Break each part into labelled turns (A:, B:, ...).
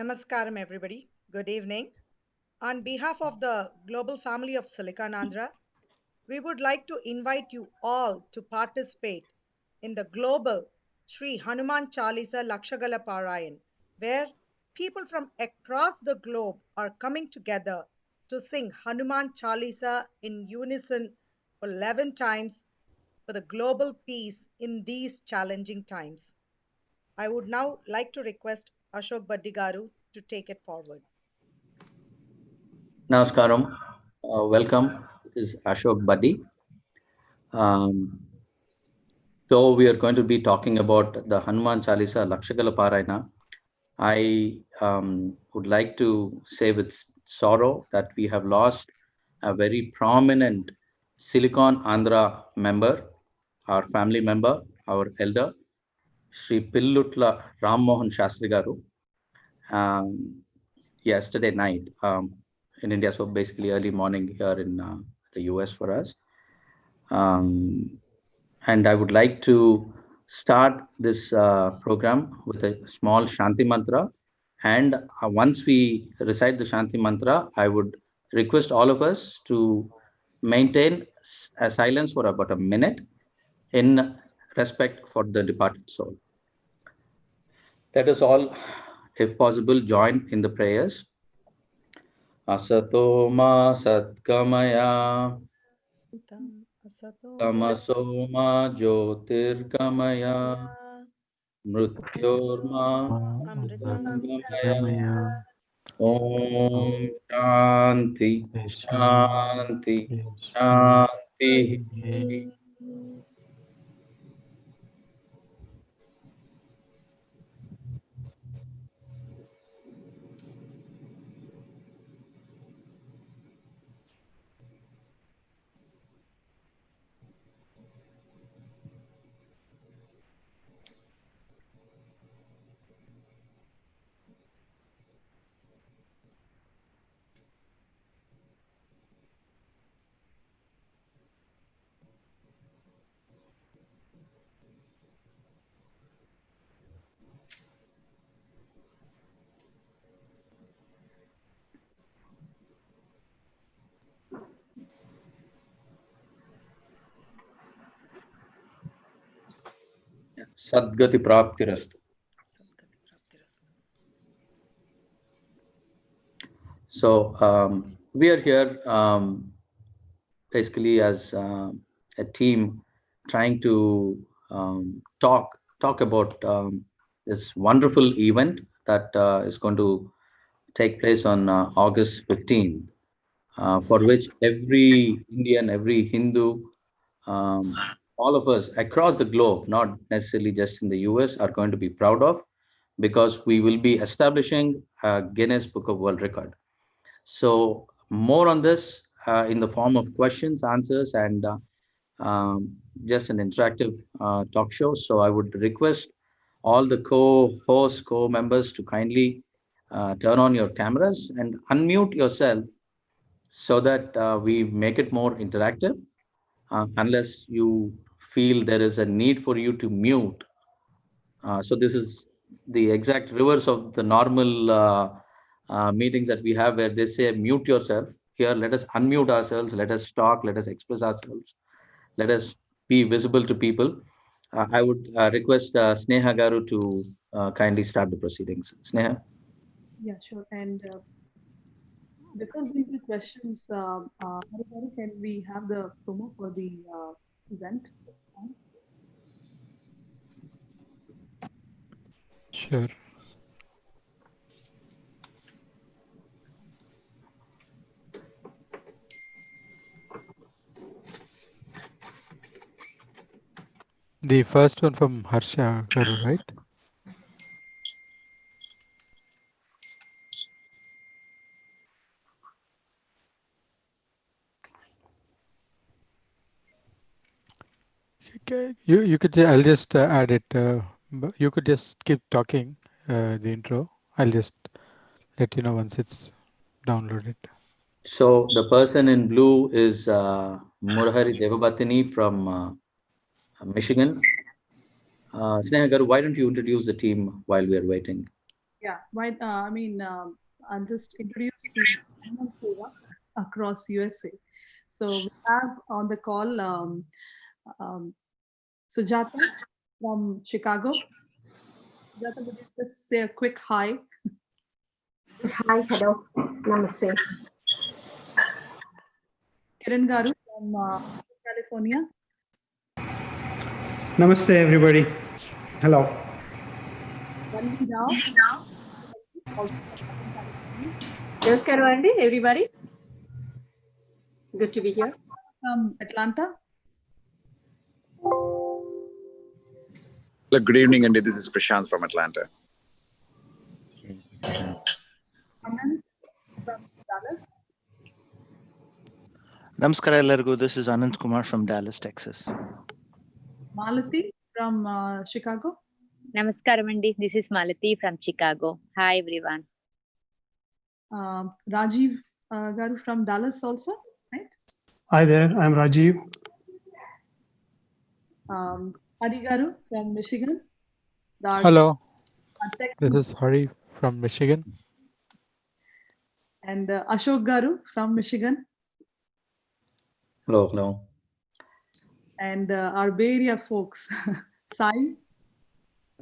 A: Namaskaram, everybody. Good evening. On behalf of the global family of Silicon Andhra, we would like to invite you all to participate in the global Shri Hanuman Chalisa Parayan, where people from across the globe are coming together to sing Hanuman Chalisa in unison for 11 times for the global peace in these challenging times. I would now like to request Ashok Baddigaru to take it forward.
B: Namaskaram. Welcome. This is Ashok Buddy. Um, so we are going to be talking about the Hanuman Chalisa Parayana. I would like to say with sorrow that we have lost a very prominent Silicon Andhra member, our family member, our elder, Sri Pillutla Ram Mohan Shastri Garu, yesterday night in India. So basically early morning here in the US for us. And I would like to start this program with a small Shanti mantra. And once we recite the Shanti mantra, I would request all of us to maintain a silence for about a minute in respect for the departed soul. Let us all, if possible, join in the prayers. Asato ma satkamaya. तमसो मा ज्योतिर्गमय मृत्योर्मा अमृतंगमय ओम शांति शांति शांति Sadgati Praptirastu. So we are here basically as a team trying to talk about this wonderful event that is going to take place on August 15th, for which every Indian, every Hindu, all of us across the globe, not necessarily just in the US, are going to be proud of, because we will be establishing a Guinness Book of World Record. So more on this in the form of questions, answers, and just an interactive talk show. So I would request all the co-hosts, co-members to kindly turn on your cameras and unmute yourself so that we make it more interactive. Unless you feel there is a need for you to mute. So this is the exact reverse of the normal meetings that we have where they say mute yourself. Here, let us unmute ourselves, let us talk, let us express ourselves, let us be visible to people. I would request Sneha Garu to kindly start the proceedings. Sneha?
C: Yeah, sure. And before going to the questions, Hari, can we have the promo for the event?
D: Sure. The first one from Harsha Garu, right? Okay, you could I'll just add it. You could just keep talking the intro. I'll just let you know once it's downloaded.
B: So the person in blue is Murhari Devabatini from Michigan. Sneha Garu, why don't you introduce the team while we are waiting?
C: Yeah, why? I'll just introduce the Hanuman Seva across USA. So we have on the call um, Sujata from Chicago. Sujata, would you just say a quick hi?
E: Hi, hello, namaste.
C: Kiran Garu from California.
F: Namaste, everybody. Hello.
C: Vanvi Rao, also from Southern California.
E: Namaskaram, Andy, everybody. Good to be here.
C: From Atlanta.
G: Hello, good evening, Andy. This is Prashant from Atlanta.
C: Anand from Dallas.
H: Namaskar ಎಲ್ಲರಿಗೂ. This is Anand Kumar from Dallas, Texas.
C: Malati from Chicago.
I: Namaskaram, Andy. This is Malati from Chicago. Hi, everyone.
C: Rajiv Garu from Dallas also, right?
F: Hi there, I'm Rajiv.
C: Hari Garu from Michigan. Our
D: Hello,
C: tech
D: this is Hari from Michigan.
C: and Ashok Garu from Michigan.
B: Hello, hello.
C: And our Bay Area folks, Sai.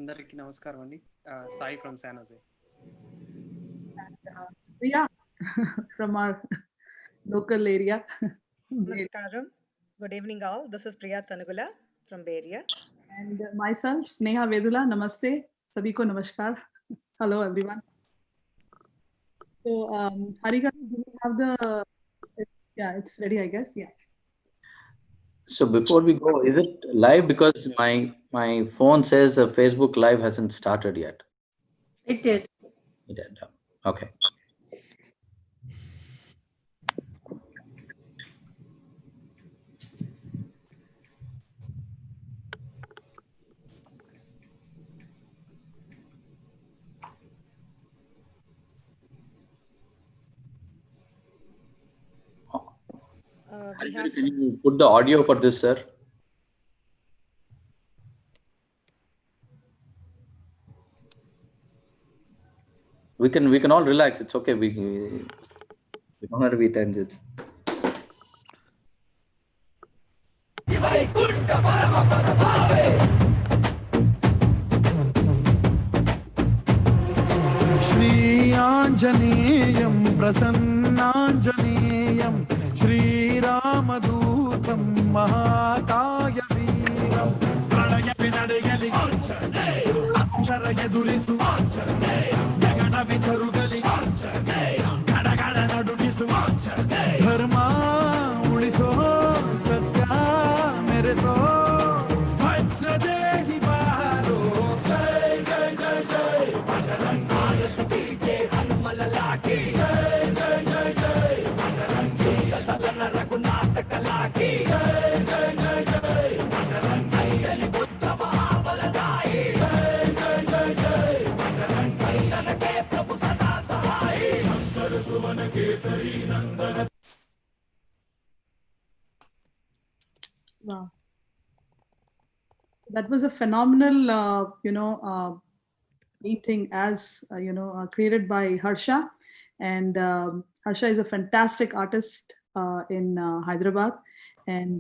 J: అందరికి నమస్కారం అండి Sai from San Jose
C: Priya from our local area.
A: Namaskaram. Good evening, all. This is Priya Tanugula from Bay Area.
C: And myself, Sneha Vedula. Namaste. Sabhi ko namaskar. Hello, everyone. So, Hari Garu, do we have the? Yeah, it's ready, I guess. Yeah.
B: So before we go, is it live? Because my phone says Facebook Live hasn't started yet.
E: It did.
B: It did. Okay.
A: We have
B: Can you put the audio for this, sir? We can all relax. It's okay. We don't have to be tense. It's
K: श्रीयाञ्जनेयं प्रसन्नाञ्जनेयं श्रीरामदूतं महाकायवीरं प्रणयविनडयलि अक्षरयदुरिसु गगन विचरुगलि गडगड नडुगिसु धर्म उಳಿಸೋ सत्य मेरेसो वज्रदेहि बारो जय जय जय जय बजरंग भारत की जय हनुमल लाकी जय जय जय जय बजरंग दलन रघुनाथ कला की जय जय जय जय बजरंग बली बुद्ध महाबलदाई जय जय जय जय बजरंग संतन के प्रभु सदा सहाय शंकर सुवन केसरी नंदन.
C: Wow. That was a phenomenal, meeting as, created by Harsha. And Harsha is a fantastic artist in Hyderabad. And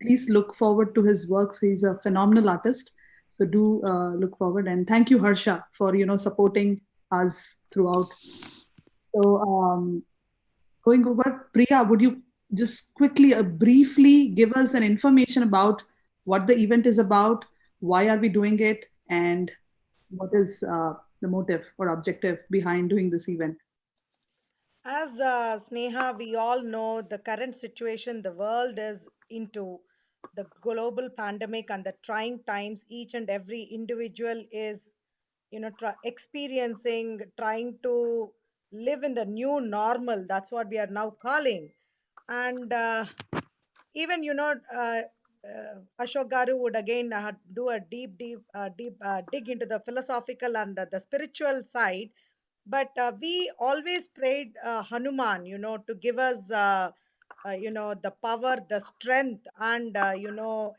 C: please look forward to his works. He's a phenomenal artist. So do look forward. And thank you, Harsha, for, supporting us throughout. So going over, Priya, would you just quickly, briefly give us an information about what the event is about, why are we doing it, and what is the motive or objective behind doing this event?
A: As Sneha, we all know the current situation the world is into, the global pandemic and the trying times each and every individual is, experiencing, trying to live in the new normal. That's what we are now calling. And even Ashok Garu would again do a deep dig into the philosophical and the spiritual side. But we always prayed Hanuman, to give us the power, the strength, and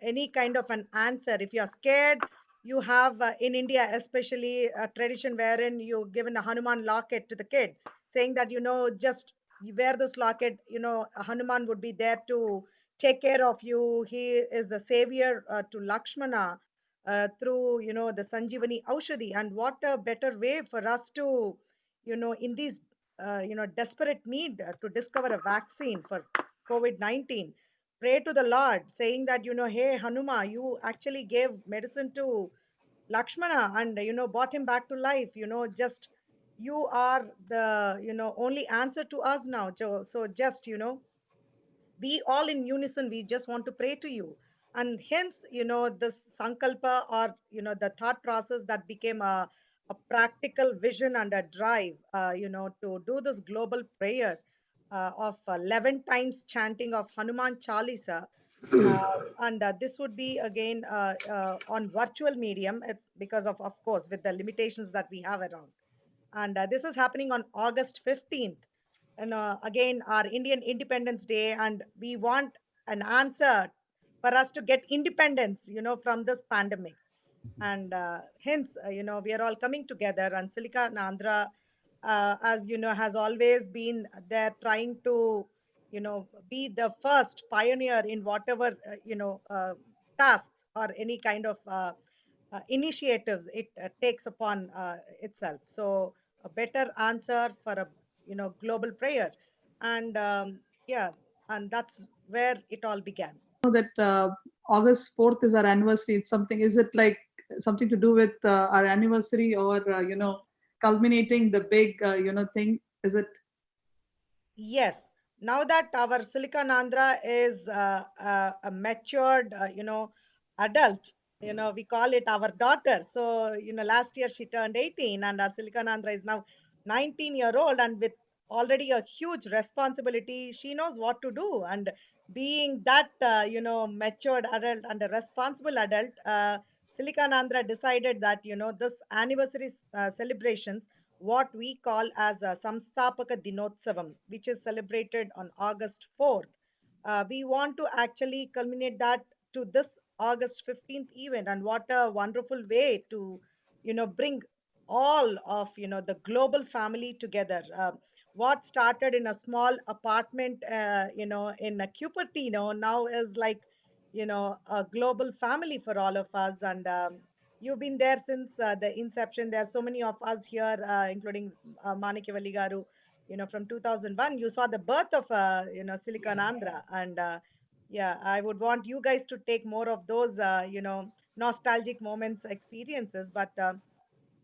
A: any kind of an answer. If you are scared, you have in India, especially a tradition wherein you given a Hanuman locket to the kid, saying that, just you wear this locket, Hanuman would be there to take care of you. He is the savior to Lakshmana through, the Sanjeevani Aushadhi. And what a better way for us to, in these, desperate need to discover a vaccine for COVID-19. Pray to the Lord, saying that, hey, Hanuma, you actually gave medicine to Lakshmana and, brought him back to life. Just you are the, only answer to us now. So just, we all in unison, we just want to pray to you. And hence, this sankalpa, or the thought process that became a practical vision and a drive, to do this global prayer of 11 times chanting of Hanuman Chalisa. And this would be again on virtual medium. It's because of course, with the limitations that we have around. And this is happening on August 15th, and again our Indian Independence Day, and we want an answer for us to get independence, from this pandemic. And hence, we are all coming together, and Silicon Andhra, as you know, has always been there trying to, be the first pioneer in whatever, tasks or any kind of initiatives it takes upon itself. So a better answer for a, global prayer. And yeah, and that's where it all began.
C: That August 4th is our anniversary. It's something, is it like something to do with our anniversary, or, culminating the big, thing? Is it?
A: Yes, now that our Silicon Andhra is a matured, adult, we call it our daughter. So, last year she turned 18, and our Silicon Andhra is now 19-year-old, and with already a huge responsibility. She knows what to do. And being that, matured adult and a responsible adult, Silicon Andhra decided that, this anniversary celebrations, what we call as a Samstapaka Dinotsavam, which is celebrated on August 4th. We want to actually culminate that to this August 15th event. And what a wonderful way to, bring all of, the global family together. What started in a small apartment, in a Cupertino, now is like, a global family for all of us. And you've been there since the inception. There are so many of us here, including Manikyavalli Garu, from 2001. You saw the birth of, Silicon Andhra. And yeah, I would want you guys to take more of those, nostalgic moments, experiences. But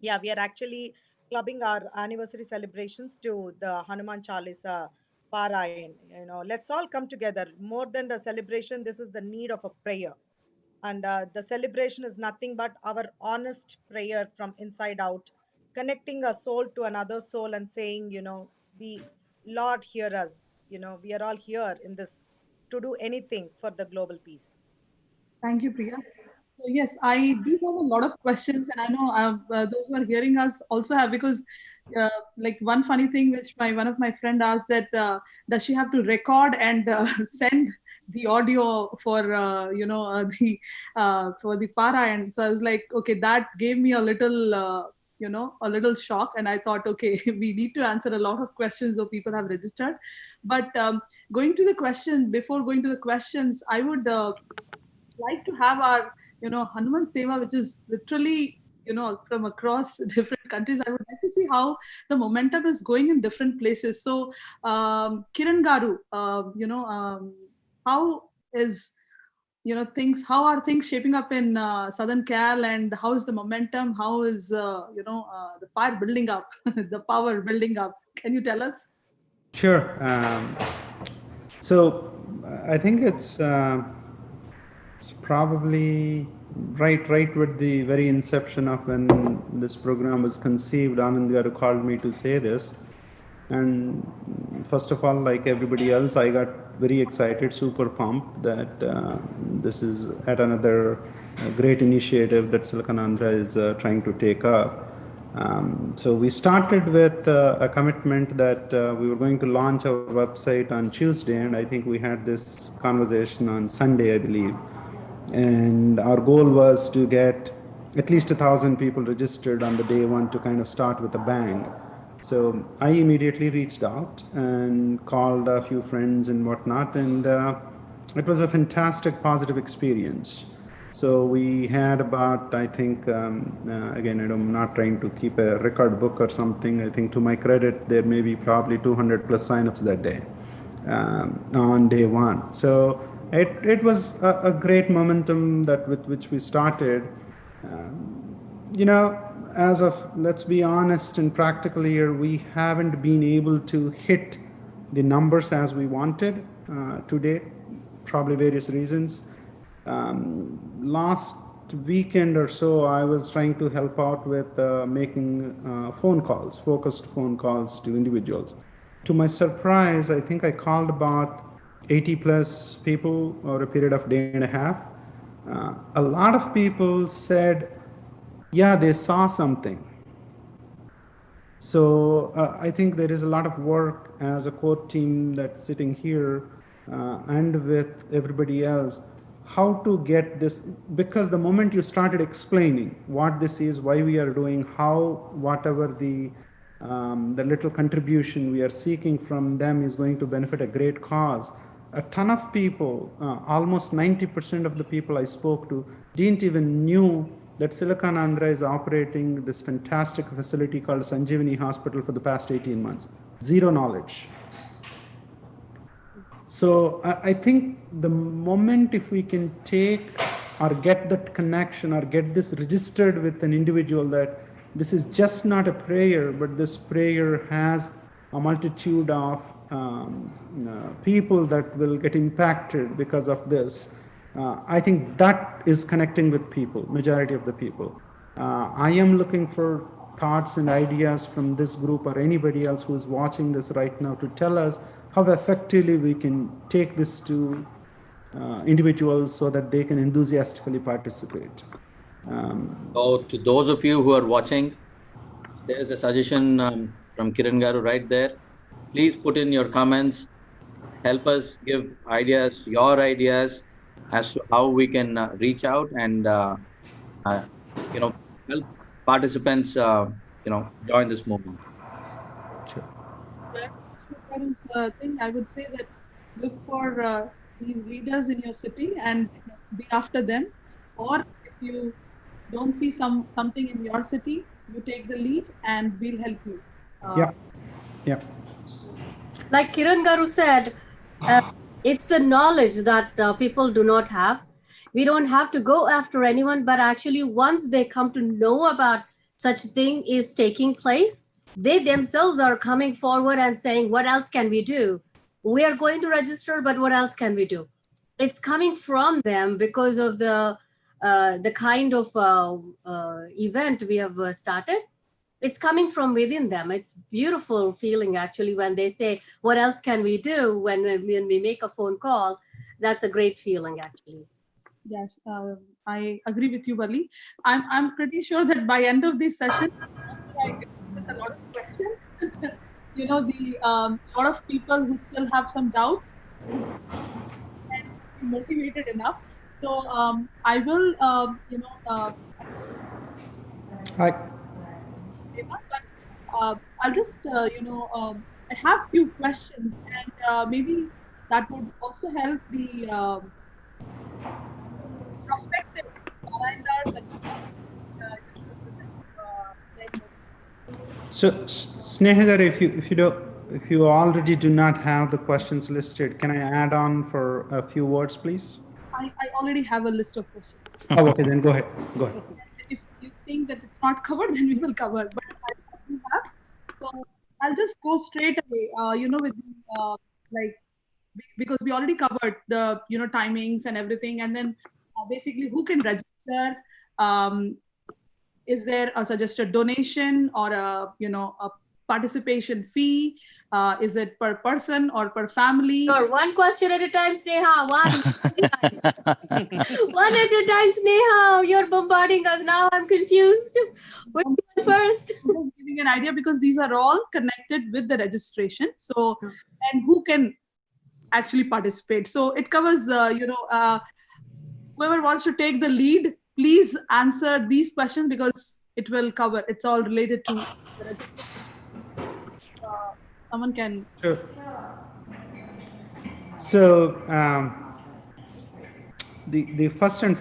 A: yeah, we are actually clubbing our anniversary celebrations to the Hanuman Chalisa Parayan. Let's all come together. More than the celebration, this is the need of a prayer. And the celebration is nothing but our honest prayer from inside out, connecting a soul to another soul and saying, we, Lord, hear us. We are all here in this to do anything for the global peace.
C: Thank you, Priya. So yes, I do have a lot of questions, and I know those who are hearing us also have, because like one funny thing which one of my friend asked, that does she have to record and send the audio for the for the para? And so I was like, okay, that gave me a little a little shock, and I thought, okay, we need to answer a lot of questions though people have registered. But going to the question, before going to the questions, I would like to have our Hanuman Seva, which is literally from across different countries. I would like to see how the momentum is going in different places. So Kiran Garu, how is things, how are things shaping up in Southern Cal, and how is the momentum, how is the fire building up, the power building up? Can you tell us?
F: Sure. So I think it's probably right with the very inception of when this program was conceived. Anand Garu called me to say this. And first of all, like everybody else, I got very excited, super pumped that this is at another great initiative that Silicon Andhra is trying to take up. So we started with a commitment that we were going to launch our website on Tuesday, and I think we had this conversation on Sunday, I believe. And our goal was to get at least 1,000 people registered on the day one to kind of start with a bang. So I immediately reached out and called a few friends and whatnot, and it was a fantastic positive experience. So we had about, I think, again, I'm not trying to keep a record book or something. I think to my credit, there may be probably 200 plus signups that day on day one. So it was a great momentum that with which we started. You know, as of, let's be honest and practical here, we haven't been able to hit the numbers as we wanted to date, probably various reasons. Last weekend or so, I was trying to help out with making phone calls, focused phone calls to individuals. To my surprise, I think I called about 80 plus people over a period of day and a half. A lot of people said, yeah, they saw something. So I think there is a lot of work as a core team that's sitting here and with everybody else, how to get this, because the moment you started explaining what this is, why we are doing, how whatever the little contribution we are seeking from them is going to benefit a great cause. A ton of people, almost 90% of the people I spoke to didn't even knew that Silicon Andhra is operating this fantastic facility called Sanjeevani Hospital for the past 18 months. Zero knowledge. So I think the moment if we can take or get that connection or get this registered with an individual that this is just not a prayer, but this prayer has a multitude of people that will get impacted because of this. I think that is connecting with people, majority of the people. I am looking for thoughts and ideas from this group or anybody else who is watching this right now to tell us how effectively we can take this to individuals so that they can enthusiastically participate.
B: So to those of you who are watching, there's a suggestion from Kiran Garu right there. Please put in your comments. Help us give ideas, your ideas, as to how we can reach out and help participants join this movement.
F: Sure.
C: Thing I would say that look for these leaders in your city and be after them, or if you don't see something in your city, you take the lead and we'll help you.
F: Yeah.
E: Like Kiran Garu said, it's the knowledge that people do not have. We don't have to go after anyone, but actually once they come to know about such thing is taking place, they themselves are coming forward and saying, what else can we do? We are going to register, but what else can we do? It's coming from them because of the kind of event we have started. It's coming from within them. It's beautiful feeling actually when they say, what else can we do when we make a phone call? That's a great feeling actually.
C: Yes, I agree with you, Bali. I'm pretty sure that by end of this session, I get a lot of questions. The lot of people who still have some doubts and motivated enough. So I will,
F: Hi.
C: But I'll just, I have few questions, and maybe that would also help the prospective Narayandars.
F: So Snehagar, if you already do not have the questions listed, can I add on for a few words, please?
C: I already have a list of questions.
F: Oh, okay, then go ahead. Go ahead.
C: If you think that it's not covered, then we will cover. But I do have. So I'll just go straight away. With because we already covered the timings and everything, and then basically who can register. Is there a suggested donation or a participation fee? Is it per person or per family?
E: Sure, one question at a time, Sneha. One at a time, Sneha. You're bombarding us now. I'm confused. Which one first?
C: Just giving an idea because these are all connected with the registration. So, and who can actually participate? So it covers, whoever wants to take the lead please answer these questions because it will cover. It's all related to someone can.
F: Sure. So the first and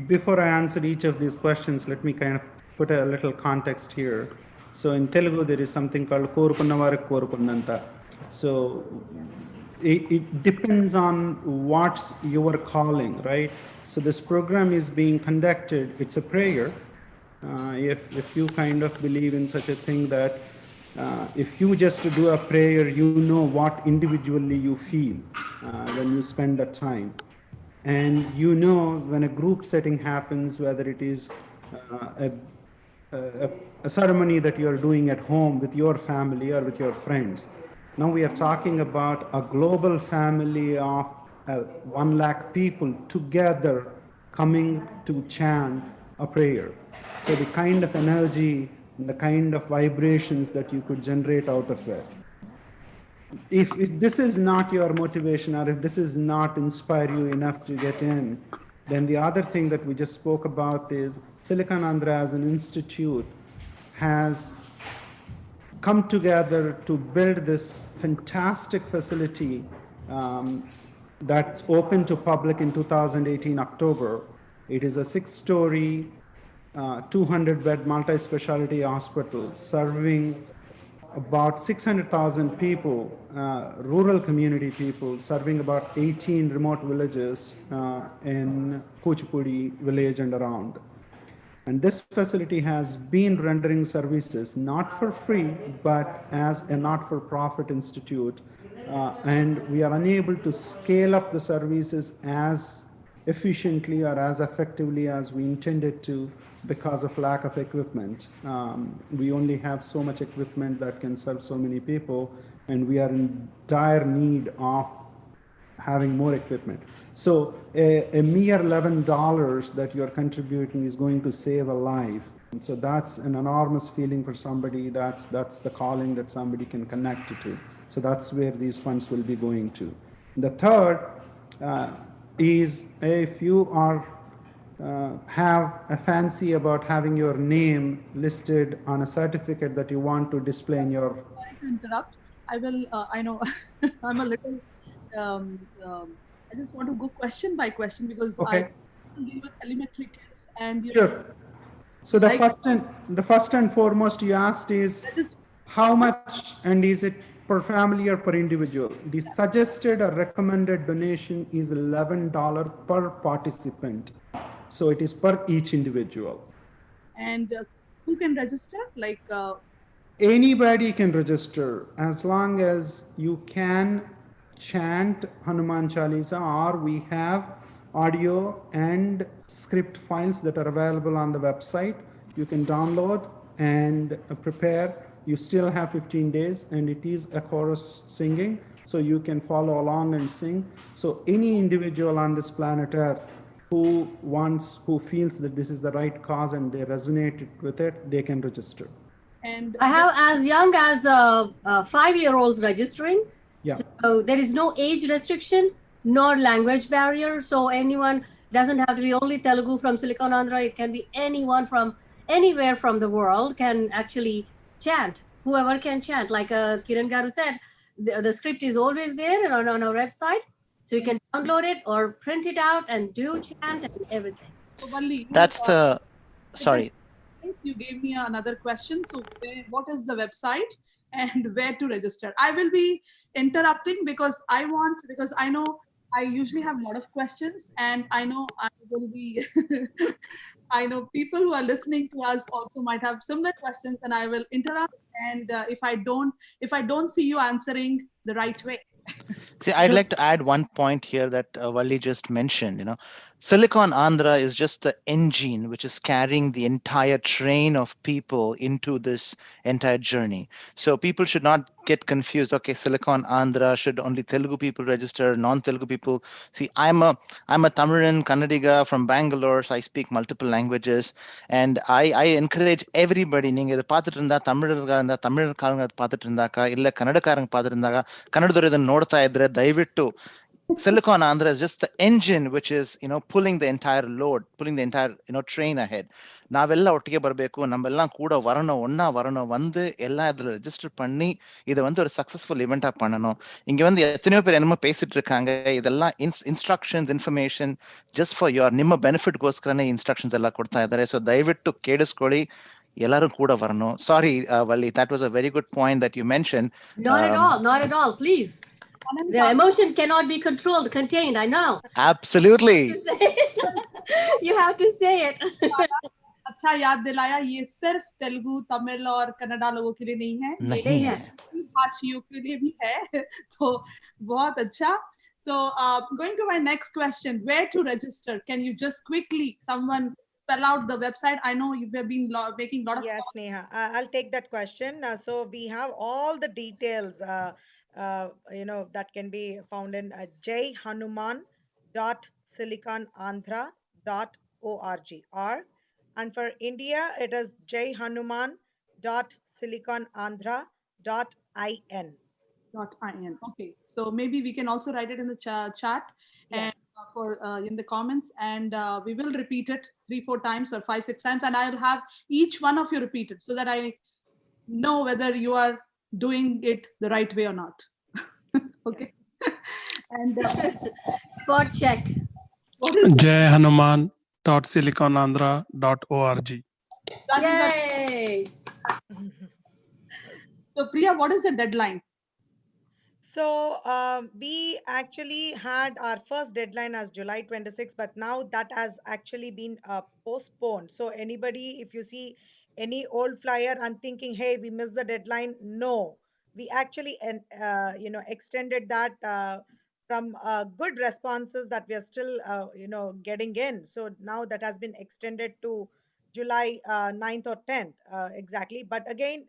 F: before I answer each of these questions, let me kind of put a little context here. So in Telugu, there is something called Korukunnavarak Korukunnanta. So it depends on what's your calling, right? So this program is being conducted, it's a prayer. If you kind of believe in such a thing that if you just do a prayer, you know what individually you feel when you spend that time. And you know when a group setting happens, whether it is a ceremony that you are doing at home with your family or with your friends. Now we are talking about a global family of 1 lakh people together coming to chant a prayer. So the kind of energy and the kind of vibrations that you could generate out of it. If this is not your motivation, or if this is not inspire you enough to get in, then the other thing that we just spoke about is Silicon Andhra as an institute has come together to build this fantastic facility that's open to public in 2018 October. It is a 6-story, 200-bed multi-specialty hospital serving about 600,000 people, rural community people, serving about 18 remote villages in Kuchipudi village and around. And this facility has been rendering services not for free, but as a not-for-profit institute. And we are unable to scale up the services as efficiently or as effectively as we intended to because of lack of equipment. We only have so much equipment that can serve so many people, and we are in dire need of having more equipment. So a mere $11 that you're contributing is going to save a life. And so that's an enormous feeling for somebody. That's the calling that somebody can connect to. So that's where these funds will be going to. The third is if you are have a fancy about having your name listed on a certificate that you want to display in your.
C: Sorry to interrupt. I will. I know I'm a little. I just want to go question by question because
F: Okay.
C: I deal with elementary kids and
F: Sure. So the first and foremost you asked is how much and is it per family or per individual? The suggested or recommended donation is $11 per participant. So it is per each individual.
C: And who can register? Like
F: anybody can register as long as you can chant Hanuman Chalisa, or we have audio and script files that are available on the website. You can download and prepare. You still have 15 days, and it is a chorus singing, so you can follow along and sing. So any individual on this planet Earth who feels that this is the right cause and they resonate with it, they can register.
C: And
E: I have as young as 5-year-olds registering.
F: Yeah.
E: So there is no age restriction nor language barrier. So anyone doesn't have to be only Telugu from Silicon Andhra. It can be anyone from anywhere from the world can actually chant. Whoever can chant. Like Kiran Garu said, the script is always there on our website. So you can download it or print it out and do chant and everything.
C: So Valli,
H: That's the, sorry.
C: You gave me another question. So what is the website and where to register? I will be interrupting because I know I usually have a lot of questions, and I know I will be, I know people who are listening to us also might have similar questions, and I will interrupt. And if I don't see you answering the right way.
H: See, I'd like to add one point here that Valli just mentioned. Silicon Andhra is just the engine which is carrying the entire train of people into this entire journey. So people should not get confused. Okay, Silicon Andhra, should only Telugu people register, non-Telugu people? See, I'm a Tamilan Kannadiga from Bangalore, so I speak multiple languages, and I encourage everybody. நீங்க இதை பார்த்துட்டு இருந்தா தமிழர்காரங்க பார்த்துட்டு இருந்தாக்கா இல்ல கன்னடக்காரங்க பார்த்துட்டு இருந்தாக்கா கನ್ನಡದವರು ಇದನ್ನು ನೋಡ್ತಾ ಇದ್ರೆ ದಯವಿಟ್ಟು Silicon Andhra is just the engine which is, pulling the entire load, pulling the entire, train ahead. ನಾವೆಲ್ಲ ಒಟ್ಟಿಗೆ ಬರಬೇಕು, ನಮ್ಮೆಲ್ಲ ಕೂಡ வரணும், ஒன்னா வரணும், வந்து எல்லாம் இதில் ரெஜிஸ்டர் பண்ணி இதை வந்து ஒரு சக்ஸஸ்ஃபுல் இவெண்ட்டாக பண்ணணும். இங்கே வந்து எத்தனையோ பேர் என்னமோ பேசிட்டு இருக்காங்க, இதெல்லாம் instructions information just for your ನಿಮ್ಮ ಬೆನಿಫಿಟ್ಗೋಸ್ಕರನೇ ಇನ್ಸ್ಟ್ರಕ್ಷನ್ಸ್ ಎಲ್ಲ ಕೊಡ್ತಾ ಇದ್ದಾರೆ. ಸೊ ದಯವಿಟ್ಟು ಕೇಳಿಸ್ಕೊಳ್ಳಿ, ಎಲ್ಲರೂ ಕೂಡ வரணும். ಸಾರಿ Valli, that was a very good point that you mentioned.
E: Not at all, please. The emotion cannot be contained, I know.
H: Absolutely.
E: You have to say it.
C: अच्छा याद दिलाया, ये सिर्फ तेलुगु, तमिल और कन्नड़ा लोगों के लिए नहीं है, भाषियों के लिए भी है. तो बहुत अच्छा. So going to my next question, where to register? Can you just quickly, someone spell out the website? I know you have been making a lot of.
A: Yes, Neha, I'll take that question. So we have all the details that can be found in jhanuman.siliconandhra.org, and for India it is jhanuman.siliconandhra.in.
C: .in. Okay, so maybe we can also write it in the chat and for in the comments, and we will repeat it 3-4 times or 5-6 times, and I'll have each one of you repeat it so that I know whether you are doing it the right way or not. Okay. And
E: spot check.
L: jhanuman.siliconandhra.org.
E: Yay!
C: So Priya, what is the deadline?
A: So we actually had our first deadline as July 26, but now that has actually been postponed. So anybody, if you see any old flyer and thinking, hey, we missed the deadline, no, we actually extended that from good responses that we are still getting in. So now that has been extended to July 9th or 10th exactly. But again,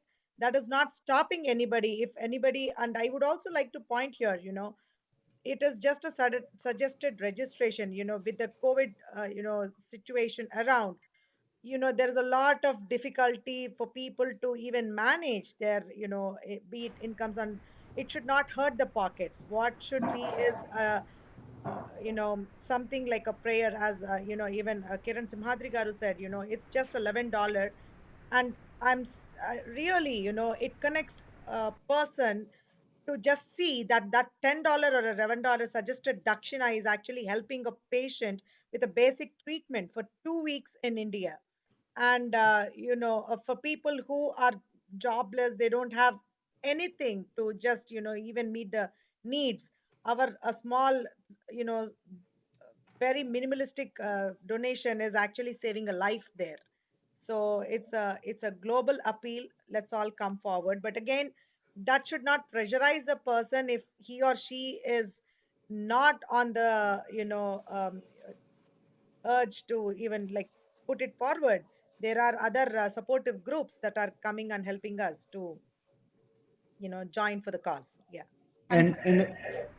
A: that is not stopping anybody. If anybody, and I would also like to point here, it is just a suggested registration, with the COVID situation around, there is a lot of difficulty for people to even manage their be it incomes, and it should not hurt the pockets. What should be is something like a prayer, as even Kiran Simhadri garu said, it's just $11, and really, it connects a person to just see that $10 or $11 suggested dakshina is actually helping a patient with a basic treatment for 2 weeks in India. And for people who are jobless, they don't have anything to just even meet the needs, a small very minimalistic donation is actually saving a life there. So it's a global appeal. Let's all come forward. But again, that should not pressurize a person if he or she is not on the urge to even like put it forward. There are other supportive groups that are coming and helping us to join for the cause. Yeah.
F: And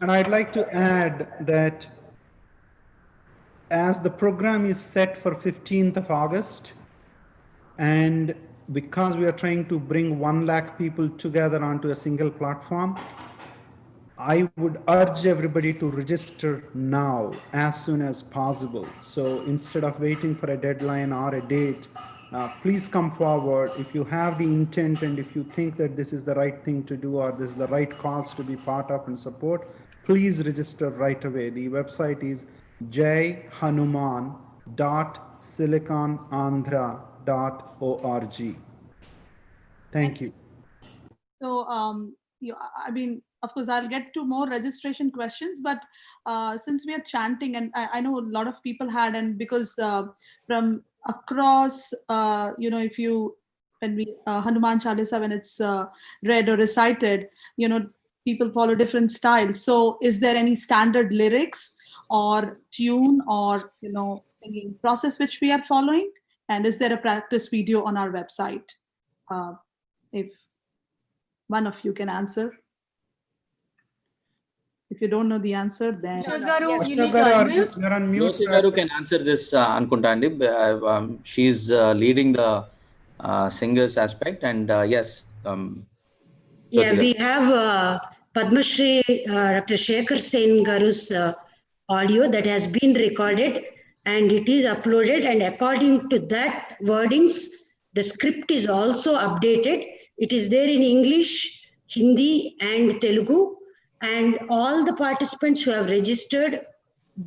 F: I'd like to add that as the program is set for 15th of August, and because we are trying to bring 1 lakh people together onto a single platform, I would urge everybody to register now as soon as possible. So instead of waiting for a deadline or a date, please come forward. If you have the intent and if you think that this is the right thing to do or this is the right cause to be part of and support, please register right away. The website is jhanuman.siliconandhra.org. Thank you.
C: So, I mean, of course, I'll get to more registration questions, but since we are chanting, and I know a lot of people had, and because from across, if you, when we, Hanuman Chalisa, when it's read or recited, people follow different styles. So is there any standard lyrics or tune or, singing process which we are following? And is there a practice video on our website? If one of you can answer. If you don't know the answer, then
E: Garu, you need to unmute.
F: You're on mute.
B: Garu can answer this, Ankuntandi. She's leading the singers aspect, and yes.
M: Yeah, we have
L: Padma Shri Dr. Shekhar Sen Garu's audio that has been recorded and it is uploaded, and according to that wordings, the script is also updated. It is there in English, Hindi and Telugu, and all the participants who have registered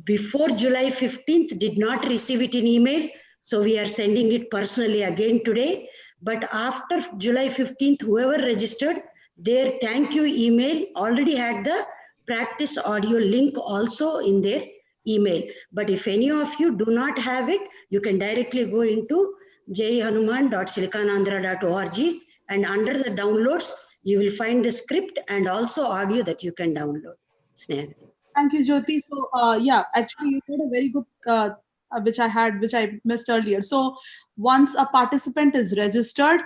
L: before July 15th did not receive it in email. So we are sending it personally again today. But after July 15th, whoever registered, their thank you email already had the practice audio link also in their email. But if any of you do not have it, you can directly go into jaihanuman.silicanandhra.org, and under the downloads, you will find the script and also audio that you can download. Sneha.
C: Thank you, Jyoti. So, yeah, actually, you had a very good, which I missed earlier. So, once a participant is registered,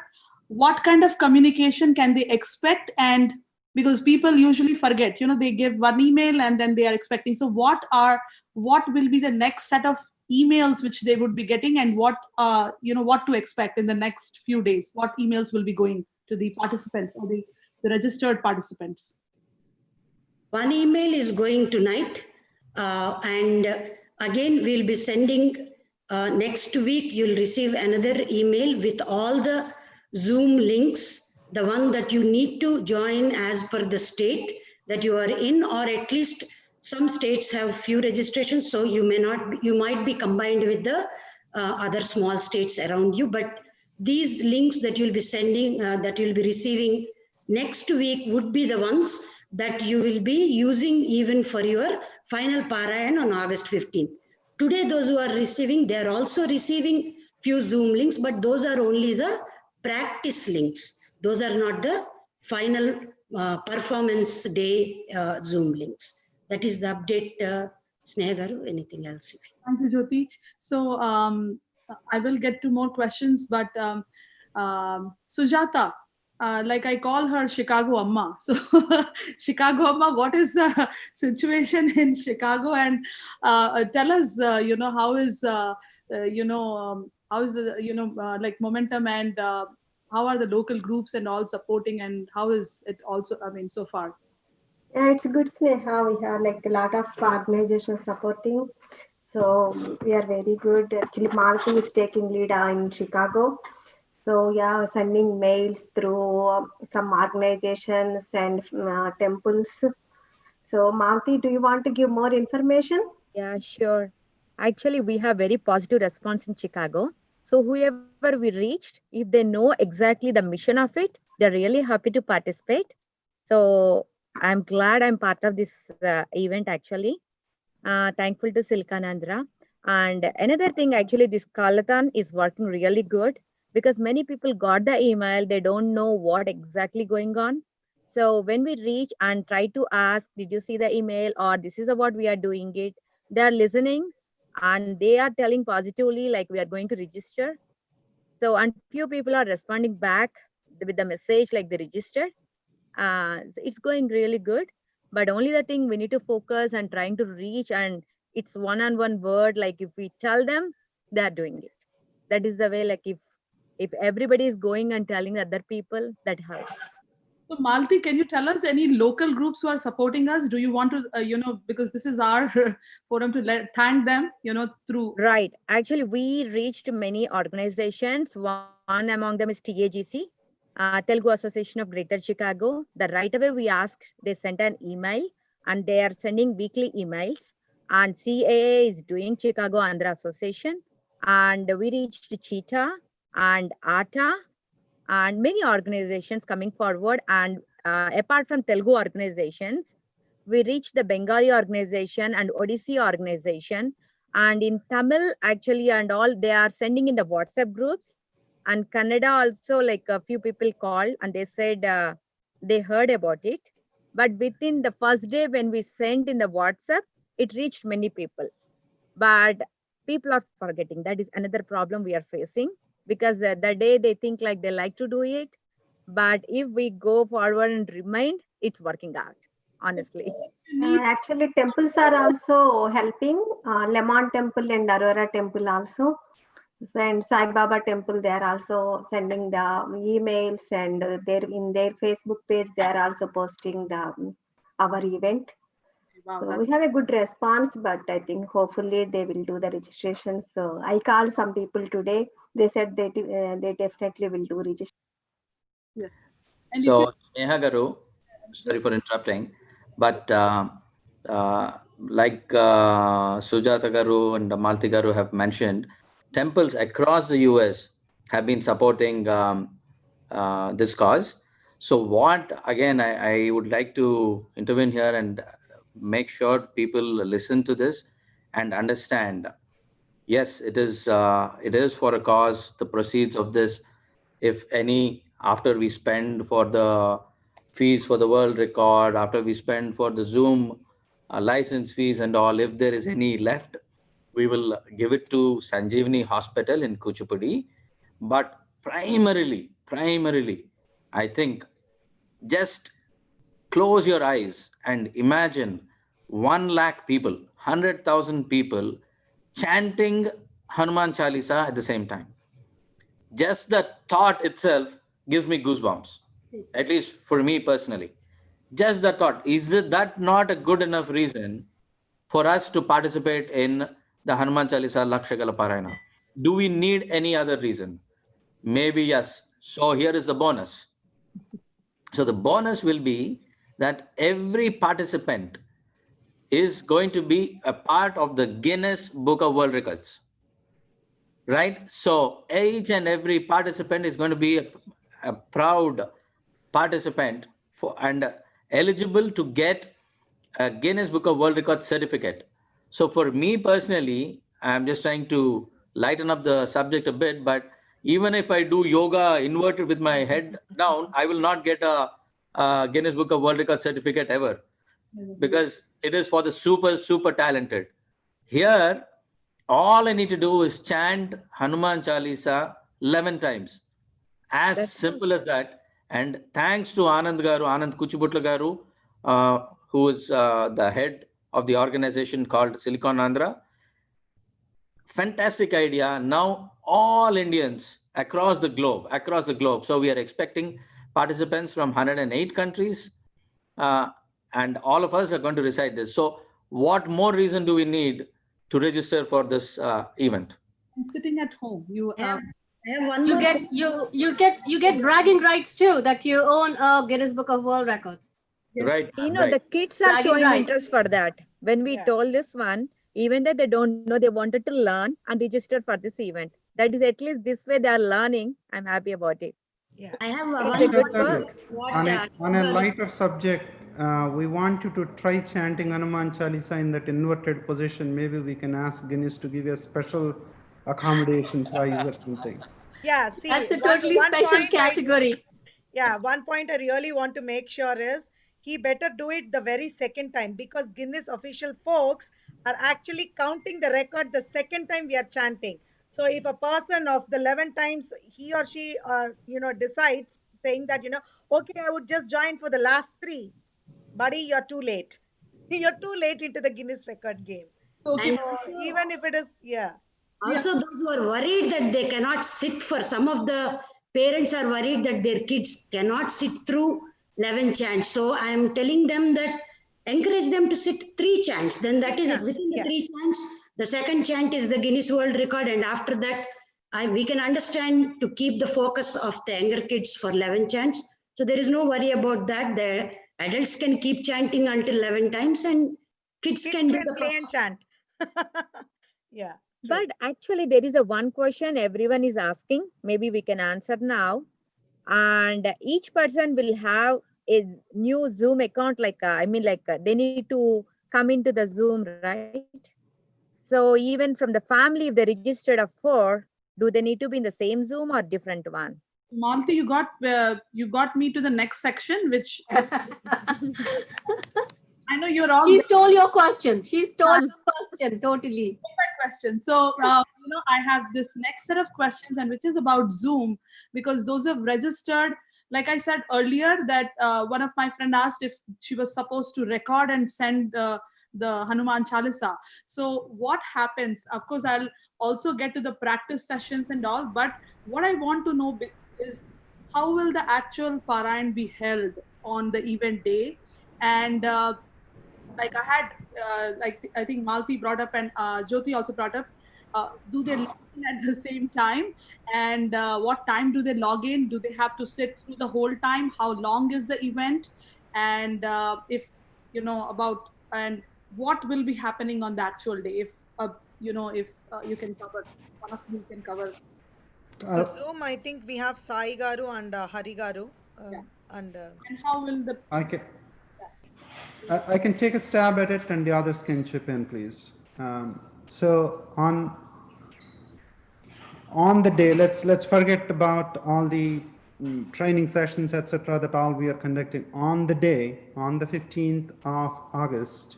C: what kind of communication can they expect? And because people usually forget, they give one email and then they are expecting. So, what will be the next set of emails which they would be getting, and what to expect in the next few days? What emails will be going to the participants or the registered participants?
L: One email is going tonight, and again we'll be sending next week. You'll receive another email with all the Zoom links, the one that you need to join as per the state that you are in, or at least some states have few registrations, so you might be combined with the other small states around you. But these links that you'll be sending, that you'll be receiving next week would be the ones that you will be using even for your final Parayan on August 15th. Today, those who are receiving, they are also receiving few Zoom links, but those are only the practice links. Those are not the final performance day Zoom links. That is the update. Sneha Garu, anything else?
C: Thank you, Jyoti. So I will get to more questions, but Sujata, like I call her Chicago Amma. So Chicago Amma, what is the situation in Chicago? And tell us, how is the, like momentum, and how are the local groups and all supporting, and how is it also, so far?
M: Yeah, it's good, Sneha. We have like a lot of organizations supporting. So we are very good. Actually, Malti is taking lead in Chicago. So yeah, sending mails through some organizations and temples. So Malti, do you want to give more information?
I: Yeah, sure. Actually, we have very positive response in Chicago. So whoever we reached, if they know exactly the mission of it, they're really happy to participate. So I'm glad I'm part of this event actually. Thankful to Silkanandra. And another thing, actually, this Kalathon is working really good because many people got the email. They don't know what exactly going on. So when we reach and try to ask, did you see the email, or this is what we are doing it, they are listening and they are telling positively like we are going to register. So, and few people are responding back with the message like they registered. It's going really good, but only the thing we need to focus and trying to reach, and it's one-on-one word. Like if we tell them, they are doing it. That is the way. Like if everybody is going and telling other people, that helps.
C: So Malti, can you tell us any local groups who are supporting us? Do you want to, because this is our forum to thank them, through.
I: Right. Actually, we reached many organizations. One among them is TAGC, Telugu Association of Greater Chicago. The right away we asked, they sent an email and they are sending weekly emails. And CAA is doing Chicago Andhra Association. And we reached Cheetah and ATA and many organizations coming forward. And apart from Telugu organizations, we reached the Bengali organization and Odissi organization. And in Tamil, actually, and all, they are sending in the WhatsApp groups. And Kannada also, like a few people called and they said they heard about it. But within the first day when we sent in the WhatsApp, it reached many people. But people are forgetting. That is another problem we are facing, because the day they think like they like to do it. But if we go forward and remind, it's working out, honestly.
M: Actually, temples are also helping. Lemon Temple and Aurora Temple also. And Sai Baba Temple, they are also sending the emails, and in their Facebook page, they are also posting the our event.
C: Wow,
M: So we have a good response, but I think hopefully they will do the registration. So I called some people today. They said they definitely will do registration.
C: yes. And if you
B: So, Sneha Garu, sorry for interrupting, but like Sujata Garu and Malti Garu have mentioned, temples across the US have been supporting this cause. So, what again, I would like to intervene here and make sure people listen to this and understand. Yes, it is for a cause. The proceeds of this, if any, after we spend for the fees for the world record, after we spend for the Zoom license fees and all, if there is any left, we will give it to Sanjeevani Hospital in Kuchipudi. But primarily, I think just close your eyes and imagine 1 lakh people, 100,000 people chanting Hanuman Chalisa at the same time. Just the thought itself gives me goosebumps, at least for me personally. Just the thought. Is that not a good enough reason for us to participate in the Hanuman Chalisa Lakshakala Parayana? Do we need any other reason? Maybe yes. So here is the bonus. So the bonus will be that every participant is going to be a part of the Guinness Book of World Records. Right? So each and every participant is going to be a proud participant for and eligible to get a Guinness Book of World Records certificate. So for me personally, I'm just trying to lighten up the subject a bit, but even if I do yoga inverted with my head down, I will not get a Guinness Book of World Records certificate ever, because it is for the super talented. Here, all I need to do is chant Hanuman Chalisa 11 times. As
I: That's
B: simple as that. And thanks to Anand Garu, Anand Kuchibutla Garu, who is the head of the organization called Silicon Andhra. Fantastic idea. Now all Indians across the globe. So we are expecting participants from 108 countries, uh, and all of us are going to recite this. So what more reason do we need to register for this event?
C: sitting at home, you
L: I have one
E: You
L: more.
E: get you get bragging rights too, that you own a Guinness Book of World Records.
B: Right,
I: The kids are
E: Bragging
I: showing
E: rights.
I: interest for that. When we told this one, even though they don't know, they wanted to learn and register for this event. That is, at least this way they are learning. I'm happy about it.
A: Yeah.
L: I have
I: It's
L: one
I: a good
L: more.
I: work.
F: On a lighter subject, we want you to try chanting Hanuman Chalisa in that inverted position. Maybe we can ask Guinness to give you a special accommodation prize or something.
A: Yeah, see,
E: That's a totally
A: one
E: special
A: point
E: category.
A: yeah, one point I really want to make sure is he better do it the very second time, because Guinness official folks are actually counting the record the second time we are chanting. So if a person of the 11 times he or she decides saying that okay, I would just join for the last three, buddy, you're too late. You're too late into the Guinness record game.
C: okay.
L: And
A: So even if it is, yeah.
L: also those who are worried that they cannot sit for, some of the parents are worried that their kids cannot sit through 11 chants. So I am telling them that encourage them to sit 3 chants. Then that is it. Within the 3 chants, the second chant is the Guinness World Record. And after that, we can understand to keep the focus of the younger kids for 11 chants. So there is no worry about that. The adults can keep chanting until 11 times and kids can do the
A: Play and chant. Yeah.
I: But actually, there is a one question everyone is asking. Maybe we can answer now. And each person will have a new Zoom account. They need to come into the Zoom, right? So even from the family, if they registered of 4, do they need to be in the same Zoom or different one?
C: Malti, you got me to the next section, which is, I know you're all.
E: She stole your question. She stole your question totally.
C: Question. So, I have this next set of questions, and which is about Zoom, because those who have registered, like I said earlier, that one of my friend asked if she was supposed to record and send the Hanuman Chalisa. So what happens? Of course, I'll also get to the practice sessions and all, but what I want to know is how will the actual Parayan be held on the event day? And like I had, like I think Malti brought up and Jyoti also brought up, do they log in at the same time? And what time do they log in? Do they have to sit through the whole time? How long is the event? And if, about, and what will be happening on the actual day? If, if you can cover, one of you can cover.
A: The
F: Uh,
A: Zoom, I think we have Sai Garu and Hari Garu.
C: Yeah.
A: And
C: And how will the,
F: I can, I can take a stab at it and the others can chip in, please. So on the day, let's forget about all the training sessions, etc., that all we are conducting on the day, on the 15th of August,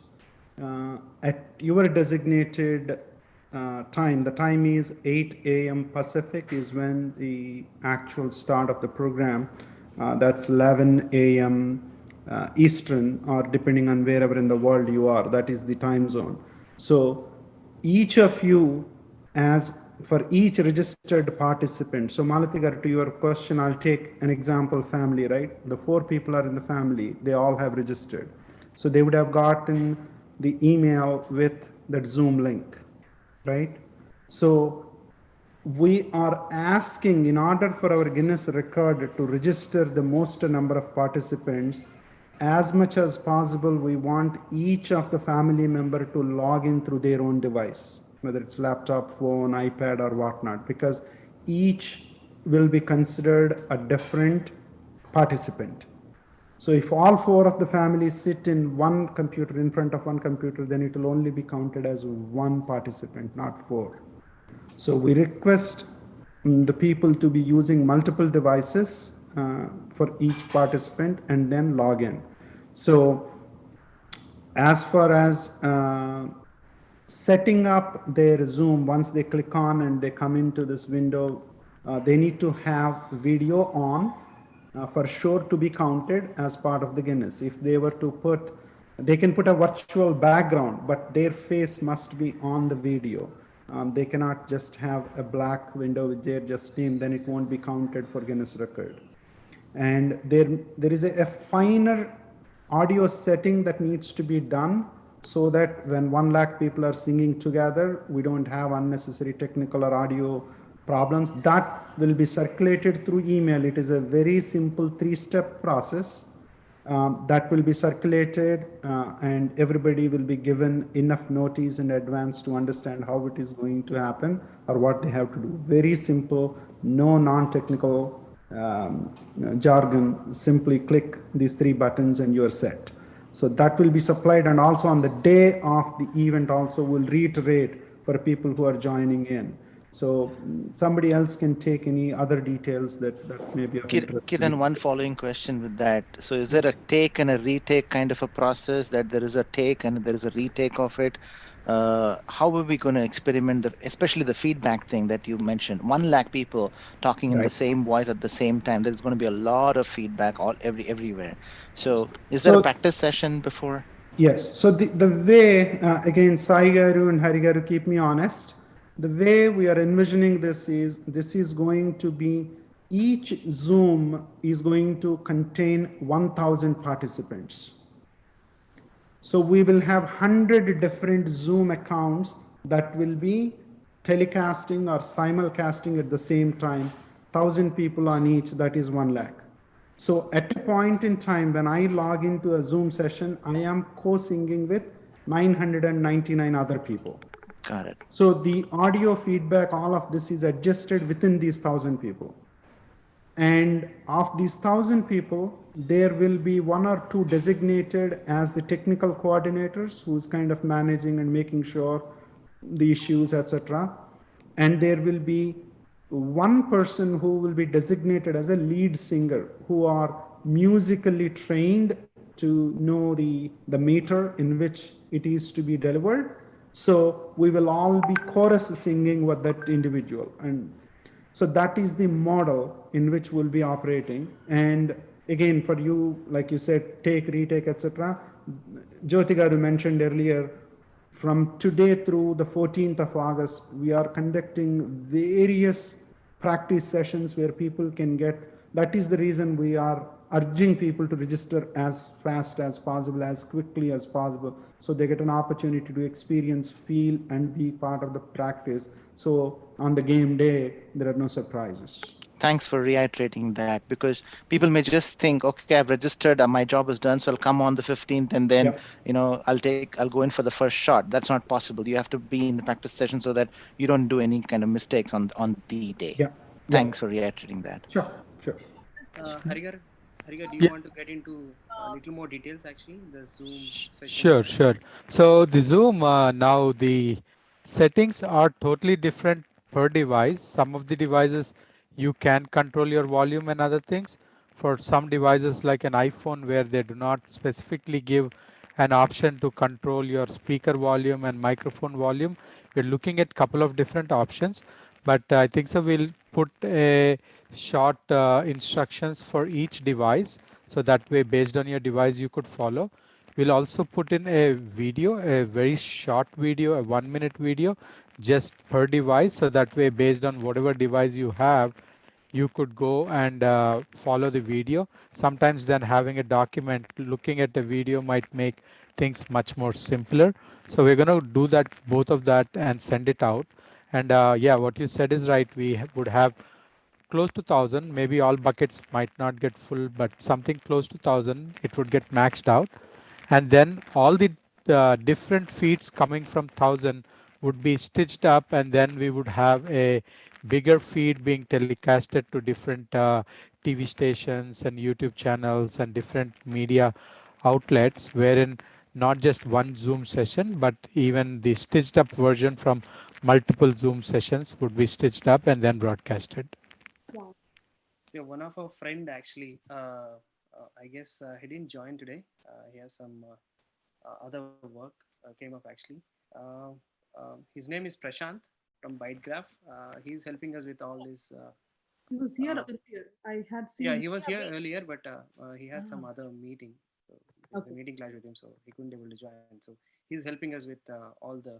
F: at your designated time. The time is 8 a.m. Pacific is when the actual start of the program. That's 11 a.m. Eastern, or depending on wherever in the world you are, that is the time zone. So each of you, as for each registered participant. So Malatigar, to your question, I'll take an example family, right? The 4 people are in the family, they all have registered. So they would have gotten the email with that Zoom link, right? So we are asking, in order for our Guinness record to register the most number of participants, as much as possible, we want each of the family member to log in through their own device, whether it's laptop, phone, iPad, or whatnot, because each will be considered a different participant. So if all 4 of the families sit in one computer, in front of one computer, then it will only be counted as one participant, not 4. So we request the people to be using multiple devices for each participant and then log in. So as far as setting up their Zoom, once they click on and they come into this window, they need to have video on for sure to be counted as part of the Guinness. If they were to put, they can put a virtual background, but their face must be on the video. They cannot just have a black window with their just name, then it won't be counted for Guinness record. And there is a finer audio setting that needs to be done, so that when 1 lakh people are singing together, we don't have unnecessary technical or audio problems. That will be circulated through email. It is a very simple 3-step process that will be circulated, and everybody will be given enough notice in advance to understand how it is going to happen or what they have to do. Very simple, no non-technical jargon. Simply click these 3 buttons and you are set. So that will be supplied, and also on the day of the event also will reiterate for people who are joining in. So somebody else can take any other details that may be of interest.
H: Kiran, one following question with that. So is there a take and a retake kind of a process, that there is a take and there is a retake of it? How are we going to experiment, especially the feedback thing that you mentioned? 1 lakh people talking in the same voice at the same time. There's going to be a lot of feedback everywhere. So is there a practice session before?
F: Yes. So the way, again, Sai Garu and Hari Garu, keep me honest. The way we are envisioning this is going to be, each Zoom is going to contain 1,000 participants. So we will have 100 different Zoom accounts that will be telecasting or simulcasting at the same time, 1,000 people on each, that is 1 lakh. So at a point in time when I log into a Zoom session, I am co-singing with 999 other people.
H: Got it.
F: So the audio feedback, all of this is adjusted within these 1,000 people. And of these 1,000 people, there will be 1 or 2 designated as the technical coordinators, who's kind of managing and making sure the issues, etc. And there will be 1 person who will be designated as a lead singer, who are musically trained to know the meter in which it is to be delivered. So we will all be chorus singing with that individual. And so that is the model in which we'll be operating. And again, for you, like you said, take, retake, etc. Jyoti Garu mentioned earlier, from today through the 14th of August, we are conducting various practice sessions where people can get, that is the reason we are urging people to register as fast as possible, as quickly as possible, so they get an opportunity to experience, feel, and be part of the practice. So on the game day, there are no surprises.
H: Thanks for reiterating that, because people may just think, okay, I've registered, my job is done, so I'll come on the 15th, and then I'll go in for the first shot. That's not possible. You have to be in the practice session so that you don't do any kind of mistakes on the day. Thanks for reiterating that.
F: Sure.
J: Harigar, do you
D: Yeah.
J: want to get into a little more details, actually, the Zoom session?
D: Sure. So the Zoom, now the settings are totally different per device. Some of the devices you can control your volume and other things. For some devices like an iPhone, where they do not specifically give an option to control your speaker volume and microphone volume, we're looking at couple of different options. But I think so we'll put a short instructions for each device, so that way based on your device you could follow. We'll also put in a video, a very short video, a 1-minute video, just per device. So that way, based on whatever device you have, you could go and follow the video. Sometimes then having a document, looking at the video might make things much more simpler. So we're going to do that, both of that, and send it out. And yeah, what you said is right. We would have close to 1,000. Maybe all buckets might not get full, but something close to 1,000, it would get maxed out. And then all the different feeds coming from 1,000 would be stitched up, and then we would have a bigger feed being telecasted to different TV stations and YouTube channels and different media outlets, wherein not just one Zoom session, but even the stitched up version from multiple Zoom sessions would be stitched up and then broadcasted.
J: So one of our friend, actually, I guess he didn't join today. He has some other work came up, actually. Uh, his name is Prashant from ByteGraph. He's helping us with all this.
C: He was here earlier. I had seen.
J: Yeah, he was here earlier, but he had some other meeting. So there's a
C: Okay.
J: meeting clash with him, so he couldn't able to join. So he's helping us with all the,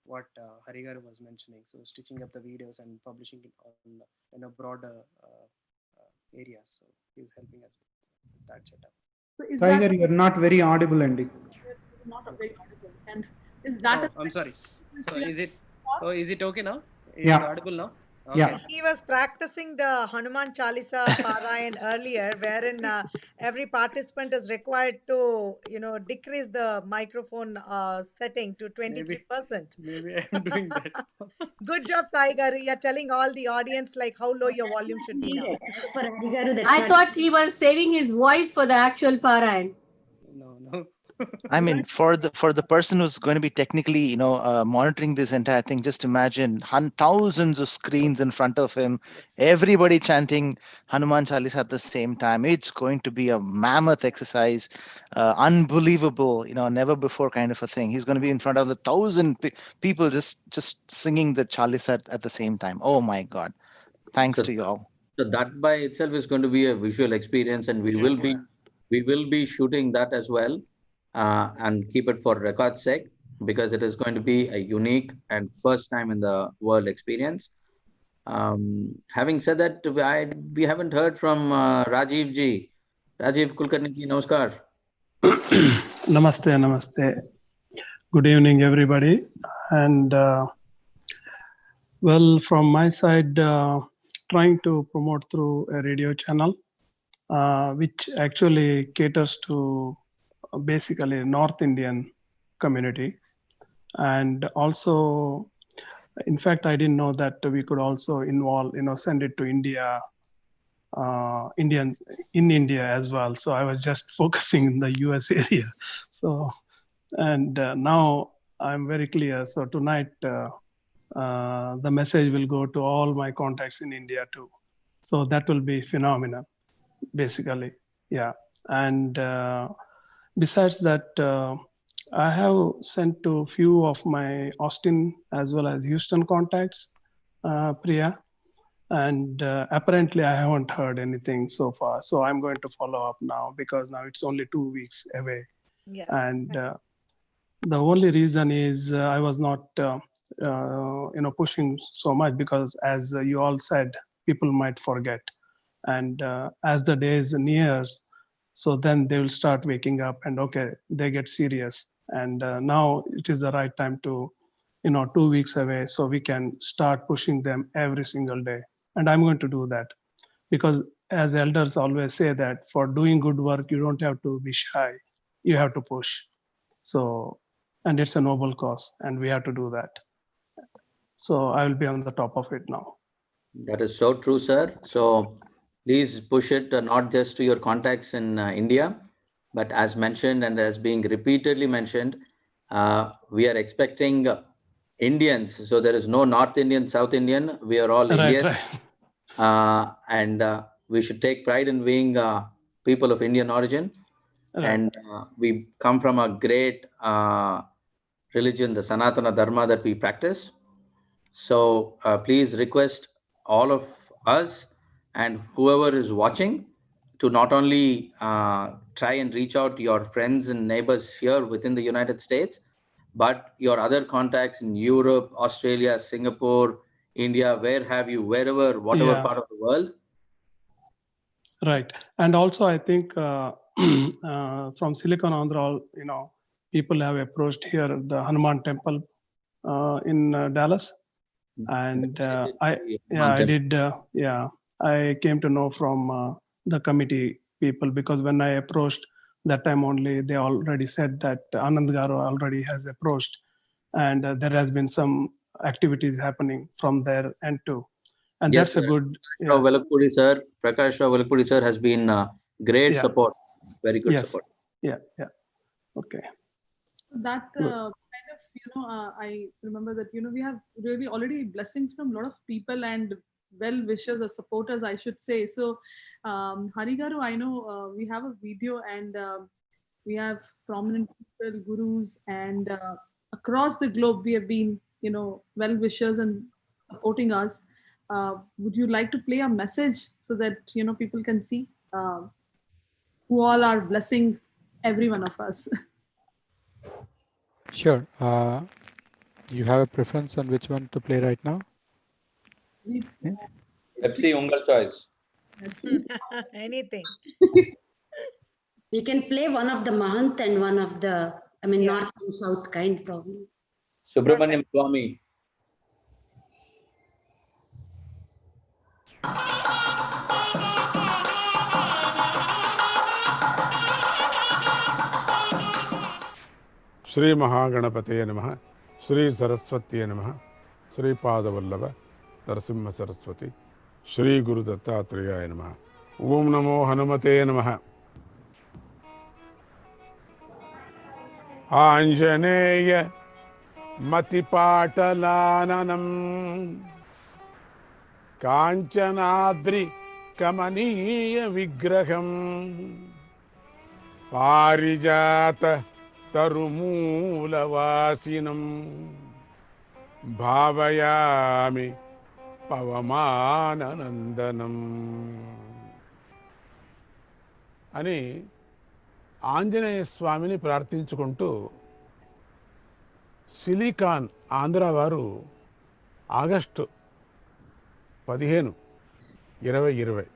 J: what Harigar was mentioning. So stitching up the videos and publishing it on in a broader area. So he's helping us with that setup.
C: So is
F: Tiger,
C: that
F: you're not very audible, Andy.
C: not very audible? And is that?
J: I'm sorry. So is it? Oh, is it okay now? Is
F: Yeah.
J: it audible now? Okay.
F: Yeah.
A: He was practicing the Hanuman Chalisa Parayan earlier, wherein every participant is required to, decrease the microphone setting to 23%.
J: Maybe I'm doing that.
A: Good job, Saigar. You're telling all the audience like how low your volume should be now.
L: For Harigaru, that's
E: I
L: not
E: thought he was saving his voice for the actual Parayan.
J: No.
H: I mean, for the person who's going to be technically, monitoring this entire thing, just imagine thousands of screens in front of him, everybody chanting Hanuman Chalisa at the same time. It's going to be a mammoth exercise, unbelievable, never before kind of a thing. He's going to be in front of the 1,000 people just singing the Chalisa at the same time. Oh my God! Thanks
B: So,
H: to you all.
B: so that by itself is going to be a visual experience, and we will be shooting that as well, and keep it for record's sake, because it is going to be a unique and first time in the world experience. Having said that, we haven't heard from Rajiv ji. Rajiv Kulkarni ji, namaskar.
N: Namaste. Good evening, everybody. And well, from my side, trying to promote through a radio channel, which actually caters to basically North Indian community. And also, in fact, I didn't know that we could also involve, send it to India, Indians in India as well. So I was just focusing in the US area. So, and now I'm very clear. So tonight, the message will go to all my contacts in India too. So that will be phenomenal, basically. Yeah. And besides that, I have sent to a few of my Austin as well as Houston contacts, Priya. And apparently I haven't heard anything so far. So I'm going to follow up now, because now it's only 2 weeks away.
A: Yes.
N: And the only reason is I was not, pushing so much, because as you all said, people might forget. And as the days nears, so then they will start waking up and okay, they get serious. And now it is the right time to, 2 weeks away, so we can start pushing them every single day. And I'm going to do that because as elders always say that for doing good work, you don't have to be shy, you have to push. So, and it's a noble cause and we have to do that. So I will be on the top of it now.
B: That is so true, sir. So please push it not just to your contacts in India, but as mentioned and as being repeatedly mentioned, we are expecting Indians. So there is no North Indian, South Indian. We are all
N: Right,
B: Indians.
N: right.
B: And we should take pride in being people of Indian origin.
N: Right.
B: And we come from a great religion, the Sanatana Dharma that we practice. So please request all of us and whoever is watching to not only try and reach out to your friends and neighbors here within the United States, but your other contacts in Europe, Australia, Singapore, India, wherever, whatever
N: Yeah.
B: part of the world.
N: Right. And also, I think from Silicon Andhra, people have approached here the Hanuman Temple in Dallas, and I did. I came to know from the committee people because when I approached that time only, they already said that Anand Garu already has approached, and there has been some activities happening from their end too. And
B: Yes,
N: that's a
B: sir.
N: good.
B: Prakash Rao Velapudi sir has been great
N: Yeah.
B: support, very good
N: Yes.
B: support.
N: Yeah. Okay.
C: That
N: Good.
C: kind of, I remember that, we have really already blessings from a lot of people and well wishers or supporters, I should say. So, Harigaru, I know we have a video and we have prominent people, gurus, and across the globe we have been, well wishers and supporting us. Would you like to play a message so that, people can see who all are blessing every one of us?
D: Sure. You have a preference on which one to play right now?
B: Pepsi, ungal choice.
A: Anything.
L: We can play one of the Mahant and one of the,
A: Yeah.
L: North and South kind probably.
B: Subramaniam Swami.
O: Shri ಮಹಾಗಣಪತಿಯೇ ನಮಃ, ಶ್ರೀ ಸರಸ್ವತಿಯೇ ನಮಃ, ಶ್ರೀಪಾದವಲ್ಲಭ ನರಸಿಂಹ ಸರಸ್ವತಿ, ಶ್ರೀ ಗುರು ದತ್ತಾತ್ರೇಯಾಯ ನಮಃ. ಓಂ ನಮೋ ಹನುಮತೆ ನಮಃ. ಆಂಜನೇಯ ಮತಿಪಾಟಲಾನನಂ ಕಾಂಚನಾದ್ರಿ ಕಮನೀಯ ವಿಗ್ರಹಂ ಪಾರಿಜಾತ తరుమూలవాసినం భావయామి పవమాననందనం అని ఆంజనేయ స్వామిని ప్రార్థించుకుంటూ silicon Andhra వారు August 15, 2020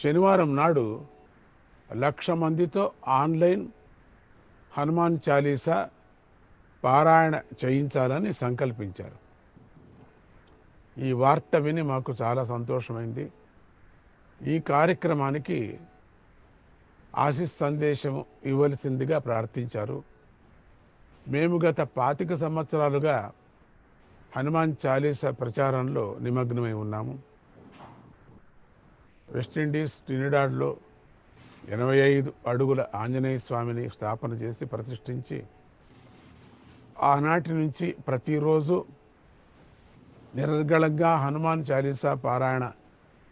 O: శనివారం నాడు 1,00,000 మందితో ఆన్లైన్ హనుమాన్ చాలీసా పారాయణ చేయించాలని సంకల్పించారు. ఈ వార్త విని మాకు చాలా సంతోషమైంది. ఈ కార్యక్రమానికి ఆశీస్ సందేశం ఇవ్వవలసిందిగా ప్రార్థించారు. మేము గత 25 సంవత్సరాలుగా హనుమాన్ చాలీసా ప్రచారంలో నిమగ్నమై ఉన్నాము. వెస్టిండీస్ ట్రినిడాడ్లో 85 అడుగుల ఆంజనేయ స్వామిని స్థాపన చేసి ప్రతిష్ఠించి ఆనాటి నుంచి ప్రతిరోజు నిరర్గళంగా హనుమాన్ చాలీసా పారాయణ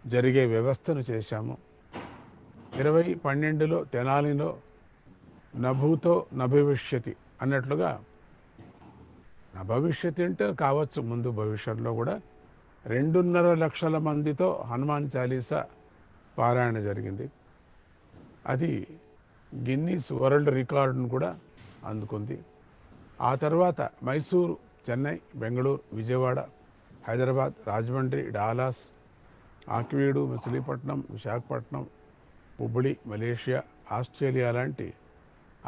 O: జరిగే వ్యవస్థను చేశాము. 2012లో తెనాలిలో నభూతో నభవిష్యతి అన్నట్లుగా, నా భవిష్యత్తు అంటే కావచ్చు ముందు భవిష్యత్తులో కూడా 2.5 లక్షల మందితో హనుమాన్ చాలీసా పారాయణ జరిగింది. అది గిన్నీస్ వరల్డ్ రికార్డును కూడా అందుకుంది. ఆ తర్వాత Mysuru, Chennai, Bengaluru, Vijayawada, Hyderabad, Rajahmundry, Dallas, Akividu, Machilipatnam, Visakhapatnam, Hubballi, Malaysia, Australia లాంటి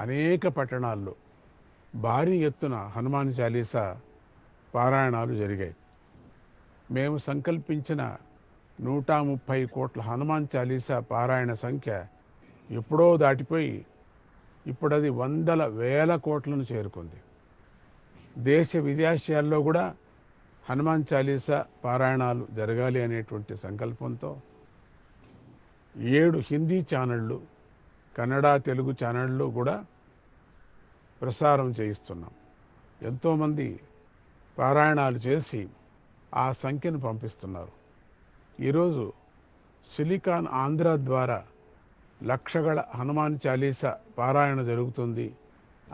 O: అనేక పట్టణాల్లో భారీ ఎత్తున హనుమాన్ చాలీసా పారాయణాలు జరిగాయి. మేము సంకల్పించిన 130 కోట్ల హనుమాన్ చాలీసా పారాయణ సంఖ్య ఎప్పుడో దాటిపోయి ఇప్పుడు అది వందల వేల కోట్లను చేరుకుంది. దేశ విదేశాల్లో కూడా హనుమాన్ చాలీసా పారాయణాలు జరగాలి అనేటువంటి సంకల్పంతో 7 హిందీ ఛానళ్ళు, కన్నడ, తెలుగు ఛానళ్ళు కూడా ప్రసారం చేయిస్తున్నాం. ఎంతోమంది పారాయణాలు చేసి ఆ సంఖ్యను పంపిస్తున్నారు. ఈరోజు సిలికాన్ ఆంధ్ర ద్వారా లక్షగల హనుమాన్ చాలీసా పారాయణ జరుగుతుంది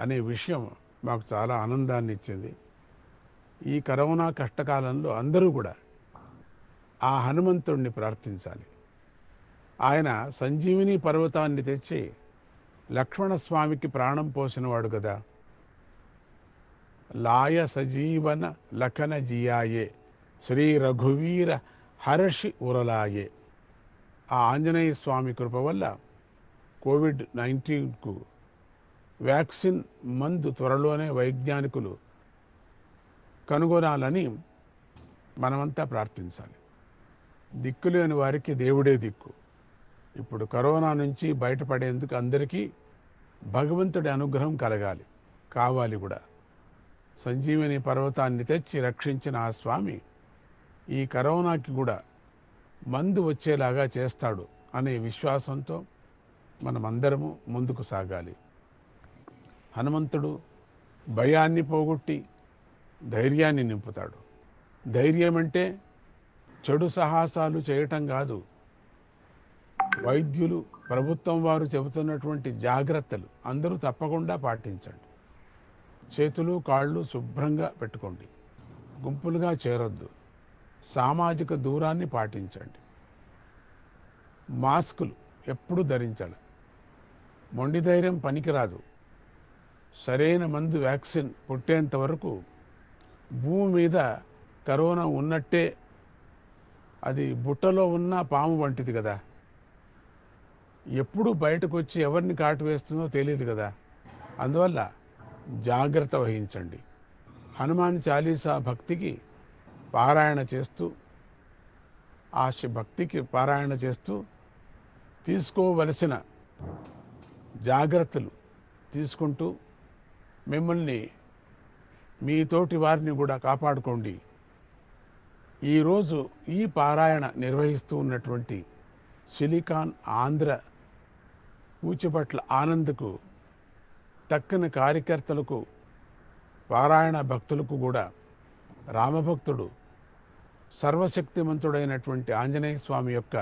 O: అనే విషయం మాకు చాలా ఆనందాన్ని ఇచ్చింది. ఈ కరోనా కష్టకాలంలో అందరూ కూడా ఆ హనుమంతుడిని ప్రార్థించాలి. ఆయన సంజీవిని పర్వతాన్ని తెచ్చి లక్ష్మణస్వామికి ప్రాణం పోసినవాడు కదా. లాయ సజీవన లఖన జియాయే శ్రీ రఘువీర హర్షి ఉరలాయే. ఆ ఆంజనేయ స్వామి కృప వల్ల కోవిడ్-19కు వ్యాక్సిన్ మందు త్వరలోనే వైజ్ఞానికులు కనుగొనాలని మనమంతా ప్రార్థించాలి. దిక్కులేని వారికి దేవుడే దిక్కు. ఇప్పుడు కరోనా నుంచి బయటపడేందుకు అందరికీ భగవంతుడి అనుగ్రహం కలగాలి, కావాలి కూడా. సంజీవని పర్వతాన్ని తెచ్చి రక్షించిన ఆ స్వామి ఈ కరోనాకి కూడా మందు వచ్చేలాగా చేస్తాడు అనే విశ్వాసంతో మనమందరము ముందుకు సాగాలి. హనుమంతుడు భయాన్ని పోగొట్టి ధైర్యాన్ని నింపుతాడు. ధైర్యం అంటే చెడు సాహసాలు చేయటం కాదు. వైద్యులు, ప్రభుత్వం వారు చెబుతున్నటువంటి జాగ్రత్తలు అందరూ తప్పకుండా పాటించండి. చేతులు కాళ్ళు శుభ్రంగా పెట్టుకోండి. గుంపులుగా చేరొద్దు. సామాజిక దూరాన్ని పాటించండి. మాస్కులు ఎప్పుడు ధరించాలి. మొండి ధైర్యం పనికిరాదు. సరైన మందు వ్యాక్సిన్ పుట్టేంత వరకు భూమి మీద కరోనా ఉన్నట్టే. అది బుట్టలో ఉన్న పాము వంటిది కదా. ఎప్పుడు బయటకు వచ్చి ఎవరిని కాటు వేస్తుందో తెలియదు కదా. అందువల్ల జాగ్రత్త వహించండి. హనుమాన్ చాలీసా భక్తికి పారాయణ చేస్తూ, భక్తికి పారాయణ చేస్తూ తీసుకోవలసిన జాగ్రత్తలు తీసుకుంటూ మిమ్మల్ని, మీ తోటి వారిని కూడా కాపాడుకోండి. ఈరోజు ఈ పారాయణ నిర్వహిస్తూ ఉన్నటువంటి సిలికాన్ ఆంధ్ర పూచిపట్ల ఆనంద్కు, తక్కిన కార్యకర్తలకు, పారాయణ భక్తులకు కూడా రామభక్తుడు సర్వశక్తిమంతుడైనటువంటి ఆంజనేయ స్వామి యొక్క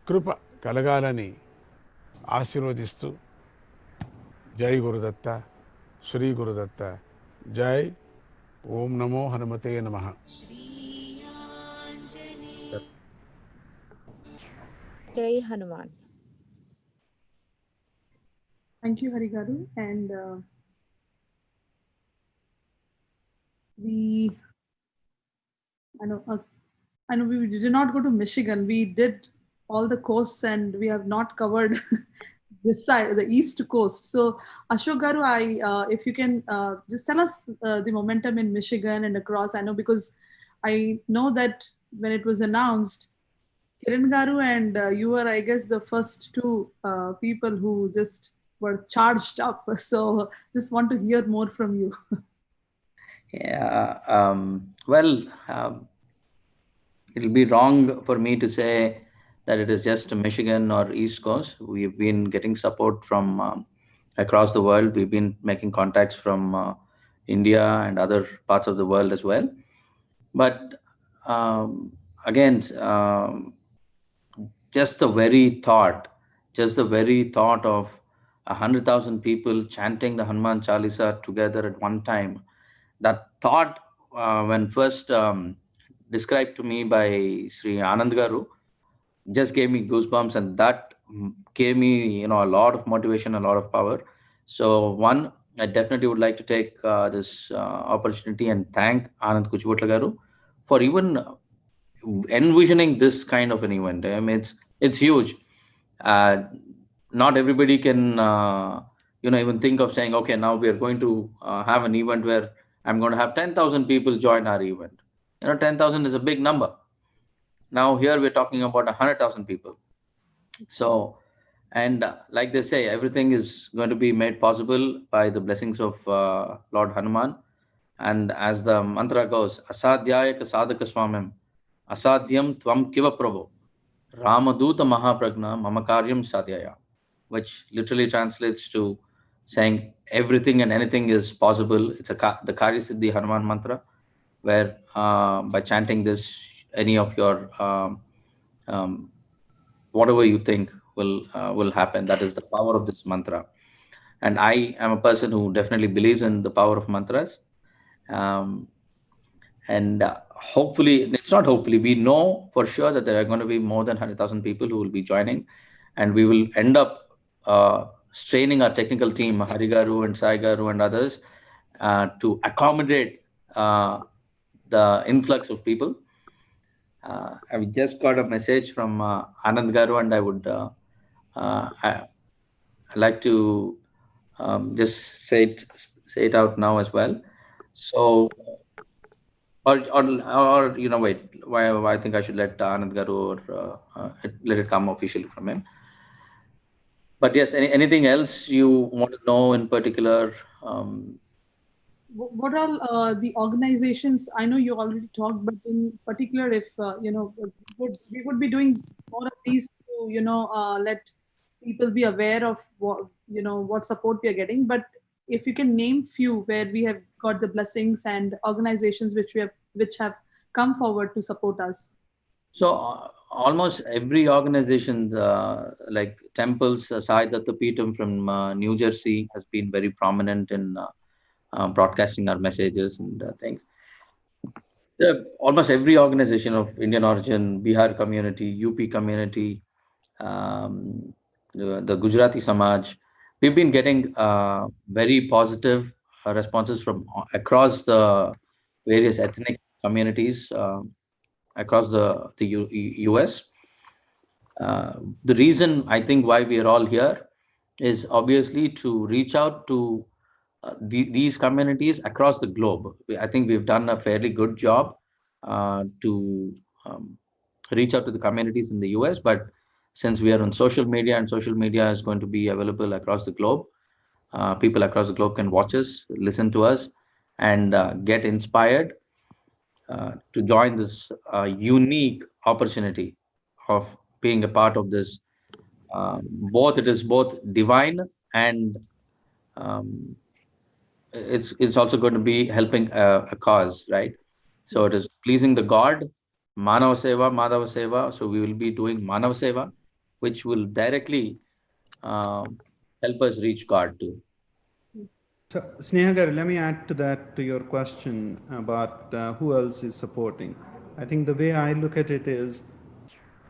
O: కృప కలగాలని ఆశీర్వదిస్తూ, జై గురుదత్త, శ్రీ గురుదత్త, జై. ఓం నమో హనుమతే నమః.
I: జై Hanuman.
C: Thank you, Hari Garu. And I know we did not go to Michigan. We did all the coasts and we have not covered this side, the East Coast. So, Ashok Garu, if you can just tell us the momentum in Michigan and across. I know because I know that when it was announced, Kiran Garu and you were, I guess, the first two people who just were charged up. So, just want to hear more from you.
B: Yeah. Well, it'll be wrong for me to say that it is just Michigan or East Coast. We've been getting support from across the world. We've been making contacts from India and other parts of the world as well. But again, just the very thought of 100,000 people chanting the Hanuman Chalisa together at one time, that thought, when first described to me by Shri Anand Garu, just gave me goosebumps, and that gave me, a lot of motivation, a lot of power. So one, I definitely would like to take this opportunity and thank Anand Kuchibutla Garu for even envisioning this kind of an event. I mean, it's huge. Uh, Not everybody can, even think of saying, okay, now we are going to have an event where I'm going to have 10,000 people join our event. 10,000 is a big number. Now here we're talking about 100,000 people. So, and like they say, everything is going to be made possible by the blessings of Lord Hanuman. And as the mantra goes, Asadhyaya sadhaka swamim, Asadhyam tvam kiva prabhu, Ramaduta Mahapragna Mamakaryam Sadhyaya, which literally translates to saying everything and anything is possible. It's the Karya Siddhi Hanuman mantra, where by chanting this, any of your whatever you think will happen. That is the power of this mantra. And I am a person who definitely believes in the power of mantras. Um, and hopefully, it's not hopefully, we know for sure that there are going to be more than 100,000 people who will be joining, and we will end up straining our technical team, Harigaru and Saigaru and others, to accommodate the influx of people. I just got a message from Anand Garu, and I would I like to just say it out now as well. So, or wait, why I think I should let Anand Garu or let it come officially from him. But yes, anything else you want to know in particular?
C: What are the organizations? I know you already talked, but in particular, if we would be doing more of these to let people be aware of what support we are getting. But if you can name few where we have got the blessings and organizations which have come forward to support us.
B: So almost every organization, like temples, Sai Datta Peetam from New Jersey has been very prominent in broadcasting our messages and things. Almost every organization of Indian origin, Bihar community, UP community, the Gujarati Samaj, we've been getting very positive responses from across the various ethnic communities across the US. The reason I think why we are all here is obviously to reach out to these communities across the globe. I think we've done a fairly good job to reach out to the communities in the US, but since we are on social media and social media is going to be available across the globe, people across the globe can watch us, listen to us, and get inspired to join this unique opportunity of being a part of this. It is both divine and um, it's also going to be helping a cause, right? So it is pleasing the God, Manava Seva, Madhava Seva. So we will be doing Manava Seva, which will directly help us reach God too.
F: So, Snehagar, let me add to that, to your question about who else is supporting. I think the way I look at it is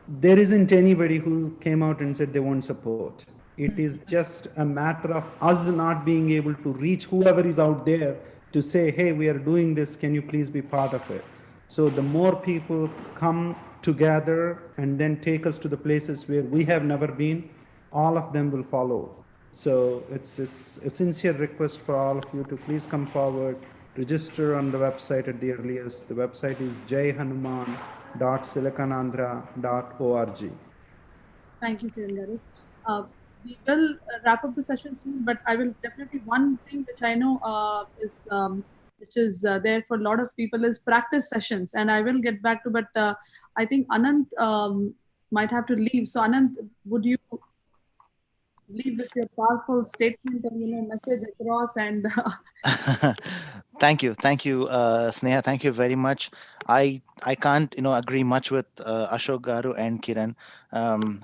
F: there isn't anybody who came out and said they won't support. It is just a matter of us not being able to reach whoever is out there to say, hey, we are doing this, can you please be part of it? So the more people come together and then take us to the places where we have never been, all of them will follow. So it's a sincere request for all of you to please come forward, register on the website at the earliest. The website is jaihanuman.siliconandhra.org.
C: Thank you, Kiran Garu. We will wrap up the session soon, but I will definitely, one thing which I know is which is there for a lot of people is practice sessions, and I will get back to. But I think Anant might have to leave. So Anant, would you leave with your powerful statement or message across and
H: Thank you, Sneha. Thank you very much. I can't agree much with Ashok Garu and Kiran.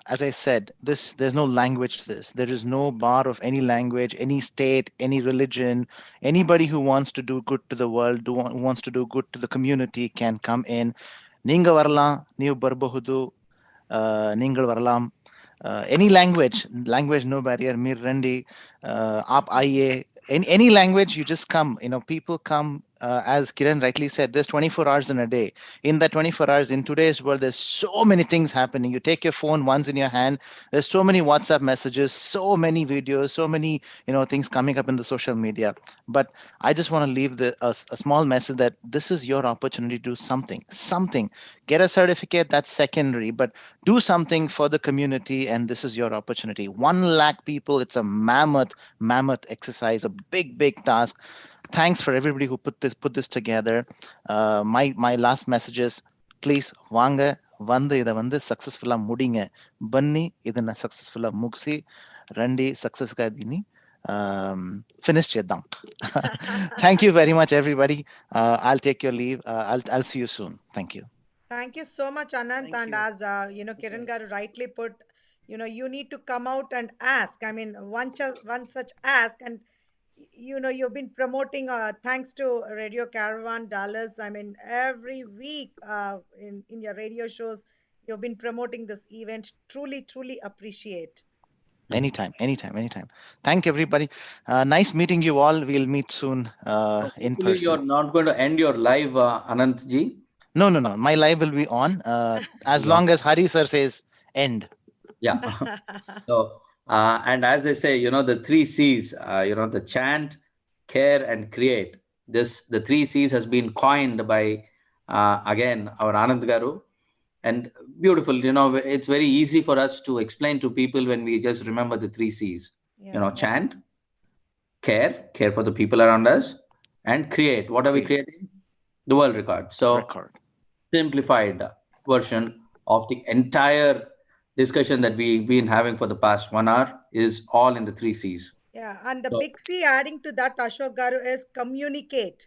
H: As I said, there's no language to this. There is no bar of any language, any state, any religion. Anybody who wants to do good to the world, who wants to do good to the community, can come in. Ninga varla, ನೀವು ಬರಬಹುದು, ningal varlam. Any language no barrier. Mir randi, aap aiye. Any language, you just come. People come as Kiran rightly said, there's 24 hours in a day. In that 24 hours, in today's world, there's so many things happening. You take your phone once in your hand. There's so many WhatsApp messages, so many videos, so many things coming up in the social media. But I just want to leave a small message that this is your opportunity to do something. Something. Get a certificate, that's secondary, but do something for the community, and this is your opportunity. 1 lakh people. It's a mammoth exercise, a big task. Thanks for everybody who put this together. My last message is, please வாங்க வந்து இதை வந்து சக்சஸ்ஃபுல்லா முடிங்க பன்னி ಇದನ್ನ சக்சஸ்ஃபுல்லா முಗಿಸಿ రండి సక్సెస్ గా దీన్ని ఫినిష్ చేద్దాం. Thank you very much, everybody. I'll take your leave. I'll see you soon. Thank you.
A: Thank you so much, Anant.
J: Thank
A: And
J: you.
A: as Kiran Garu rightly put, you need to come out and ask. I mean, one such ask, and you've been promoting. Thanks to Radio Caravan Dallas. I mean, every week in your radio shows, you've been promoting this event. Truly appreciate.
H: Anytime. Thank everybody. Nice meeting you all. We'll meet soon
B: So
H: in
B: hopefully
H: person.
B: you're not going to end your live, Anant ji.
H: No. My live will be on as
B: Yeah.
H: long as Hari sir says end.
B: Yeah. So, and as they say, the 3 C's, the chant, care, and create. The 3 C's has been coined by, again, our Anand Garu. And beautiful, it's very easy for us to explain to people when we just remember the 3 C's.
A: Yeah.
B: Chant, care for the people around us, and create. What are we creating? The world record. So, simplified version of the entire discussion that we've been having for the past 1 hour is all in the 3 C's.
A: Yeah, and the
B: So,
A: big C adding to that, Ashok Garu, is communicate.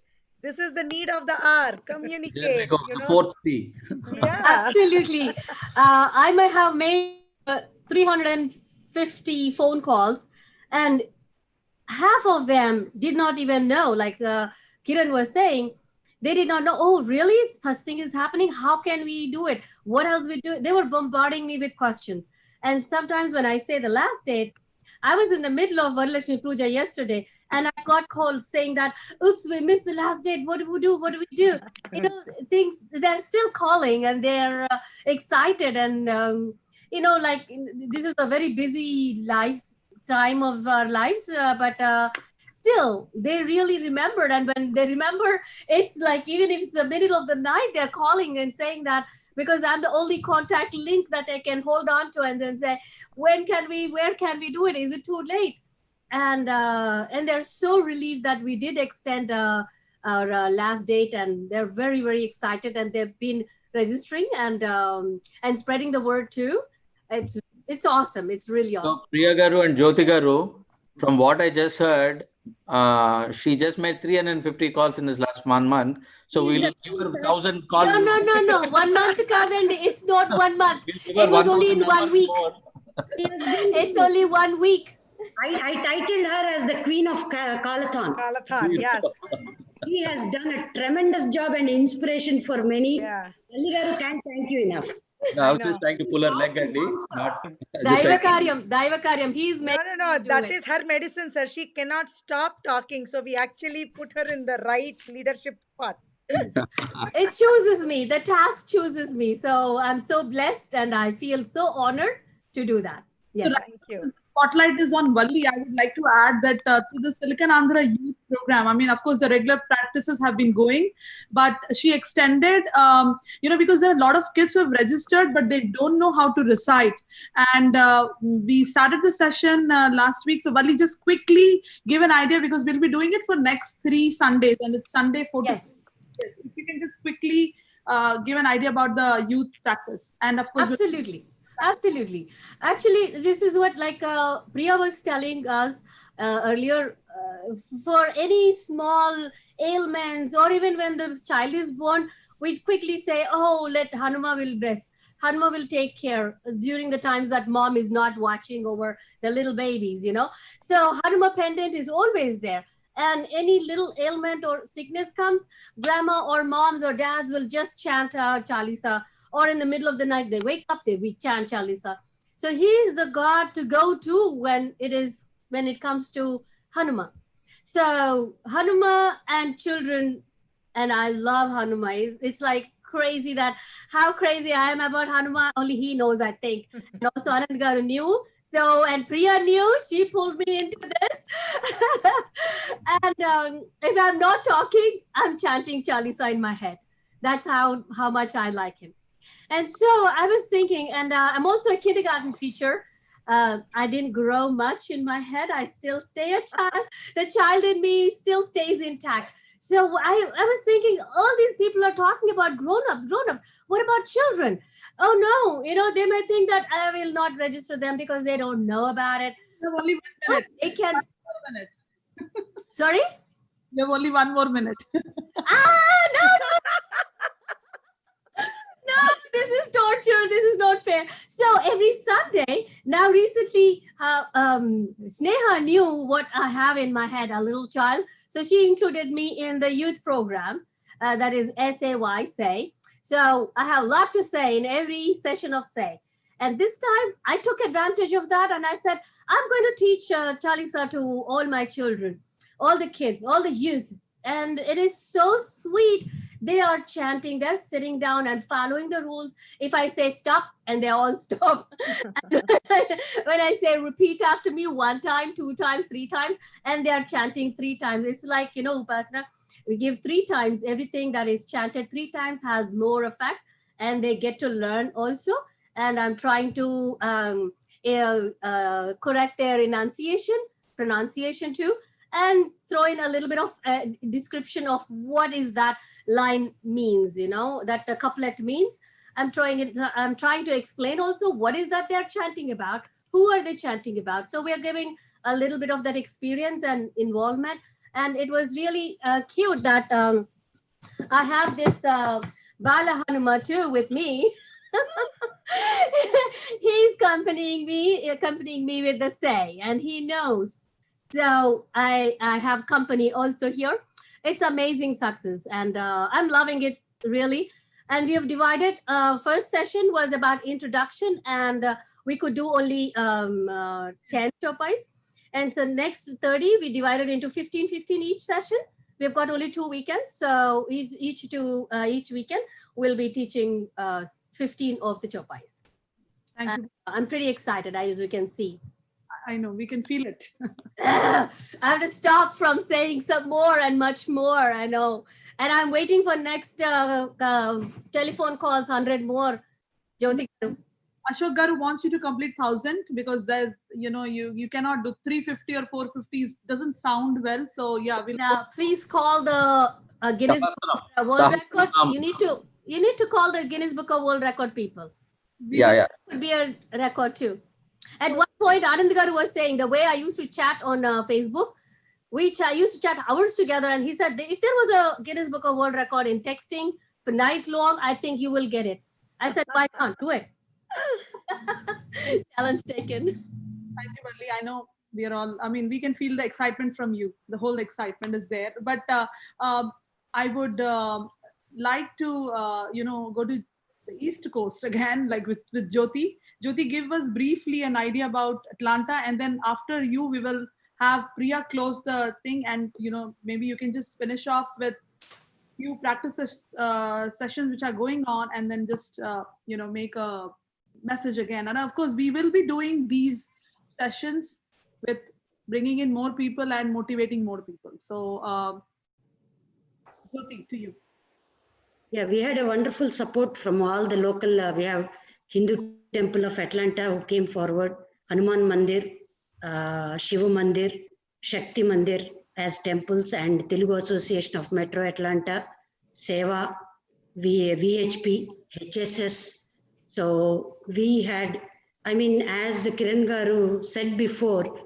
A: This is the need of the hour.
B: there we
A: Communicate,
B: go, the 4th C.
A: Yeah.
E: Absolutely. I might have made 350 phone calls, and half of them did not even know, like Kiran was saying, they did not know, oh, really? Such thing is happening. How can we do it? What else we do? They were bombarding me with questions. And sometimes when I say the last date, I was in the middle of Varalakshmi Puja yesterday, and I got calls saying that, oops, we missed the last date. What do we do? What do we do? Things, they're still calling, and they're excited. And, like, this is a very busy time of our lives, but still they really remembered. And when they remember, it's like, even if it's the middle of the night, they're calling and saying that, because I'm the only contact link that I can hold on to, and then say, where can we do it? Is it too late? And they're so relieved that we did extend our last date, and they're very excited, and they've been registering and spreading the word too. It's awesome. It's really awesome.
B: So, Priya Garu and Jyoti Garu, from what I just heard, she just made 350 calls in this last 1 month. So we'll give her 1,000 calls.
E: No. 1 month, Kadandi. It's not 1 month.
B: We'll give her
E: It was only in
B: 1,000
E: 1 week. It's only 1 week.
L: I titled her as the Queen of Kalathon.
A: Kalathon, yes.
L: She has done a tremendous job and inspiration for many.
A: Yeah.
L: Valli garu can't thank you enough.
B: No, I was just trying to pull her leg, Andy. Not
E: Daivakaryam. He's
A: No. That is her medicine, sir. She cannot stop talking. So we actually put her in the right leadership spot.
E: It chooses me. The task chooses me. So I'm so blessed, and I feel so honored to do that. Yes.
A: Thank you.
C: Spotlight is on Valli. I would like to add that through the Silicon Andhra Youth Program, I mean, of course, the regular practices have been going, but she extended, because there are a lot of kids who have registered, but they don't know how to recite. And we started the session last week. So Valli, just quickly give an idea, because we'll be doing it for next 3 Sundays, and it's Sunday 4 to 5. Yes. If you can just quickly give an idea about the youth practice. And of course,
E: Absolutely. Actually, this is what, like Priya was telling us earlier, for any small ailments, or even when the child is born, we quickly say, oh, let Hanuma will bless. Hanuma will take care during the times that mom is not watching over the little babies, So Hanuma pendant is always there. And any little ailment or sickness comes, grandma or moms or dads will just chant Chalisa. Or in the middle of the night, they wake up, we chant Chalisa. So he is the God to go to when it comes to Hanuma. So Hanuma and children and I love Hanuman. It's like crazy that how crazy I am about Hanuman. Only he knows, I think. And also Anand Garu knew. So, and Priya knew. She pulled me into this. And if I'm not talking, I'm chanting Chalisa in my head. That's how much I like him. And so I was thinking, and I'm also a kindergarten teacher. I didn't grow much in my head. I still stay a child. The child in me still stays intact. So I was thinking, all these people are talking about grown-ups, grown-ups. What about children? Oh no, they may think that I will not register them because they don't know about it.
C: You have only 1 minute.
E: They can.
C: 1 more minute.
E: Sorry?
C: You have only 1 more minute.
E: No. No, this is torture. This is not fair. So every Sunday, now recently, Sneha knew what I have in my head, a little child. So she included me in the youth program, that is SAY, Say. So I have a lot to say in every session of Say. And this time I took advantage of that and I said, I'm going to teach Chalisa to all my children, all the kids, all the youth. And it is so sweet. They are chanting, they're sitting down and following the rules. If I say stop, and they all stop. When I say repeat after me 1 time, 2 times, 3 times, and they are chanting 3 times. It's like, Upasana, we give 3 times. Everything that is chanted 3 times has more effect, and they get to learn also. And I'm trying to correct their pronunciation too, and throw in a little bit of description of what is that line means, that the couplet means. I'm trying to explain also what is that they're chanting about, who are they chanting about. So we are giving a little bit of that experience and involvement. And it was really cute that I have this Bala Hanuma too with me. He's accompanying me with the Say, and he knows. So I have company also here. It's amazing success, and I'm loving it really. And we have divided. First session was about introduction, and we could do only 10 chopais. And so next 30, we divided into 15 each session. We've got only 2 weekends, so each weekend we'll be teaching 15 of the chopais.
C: Thank you.
E: I'm pretty excited, as you can see.
C: I know, we can feel it.
E: I have to stop from saying some more and much more, I know. And I'm waiting for next telephone calls, 100 more. Jyoti.
C: Ashok Garu wants you to complete 1,000 because there's, you cannot do 350 or 450s. Doesn't sound well. So yeah,
E: please call the Guinness Book of World Record. You need to call the Guinness Book of World Record people.
B: Yeah.
E: Could be a record too. At one point, Anand Garu was saying the way I used to chat on Facebook, I used to chat hours together, and he said if there was a Guinness Book of World Record in texting for night long, I think you will get it. I said, why not? Do it. Challenge taken.
C: Thank you, Valli. I know we are all, we can feel the excitement from you. The whole excitement is there. But I would like to, go to the East Coast again, like with Jyoti. Jyoti, give us briefly an idea about Atlanta, and then after you, we will have Priya close the thing, and maybe you can just finish off with few practice sessions which are going on, and then just make a message again. And of course, we will be doing these sessions with bringing in more people and motivating more people. So, Jyoti, to you.
L: Yeah, we had a wonderful support from all the local. We have Hindu Temple of Atlanta who came forward, Hanuman Mandir, Shiva Mandir, Shakti Mandir as temples, and Telugu Association of Metro Atlanta, Seva, VHP, HSS. So we had, as Kiran Garu said before,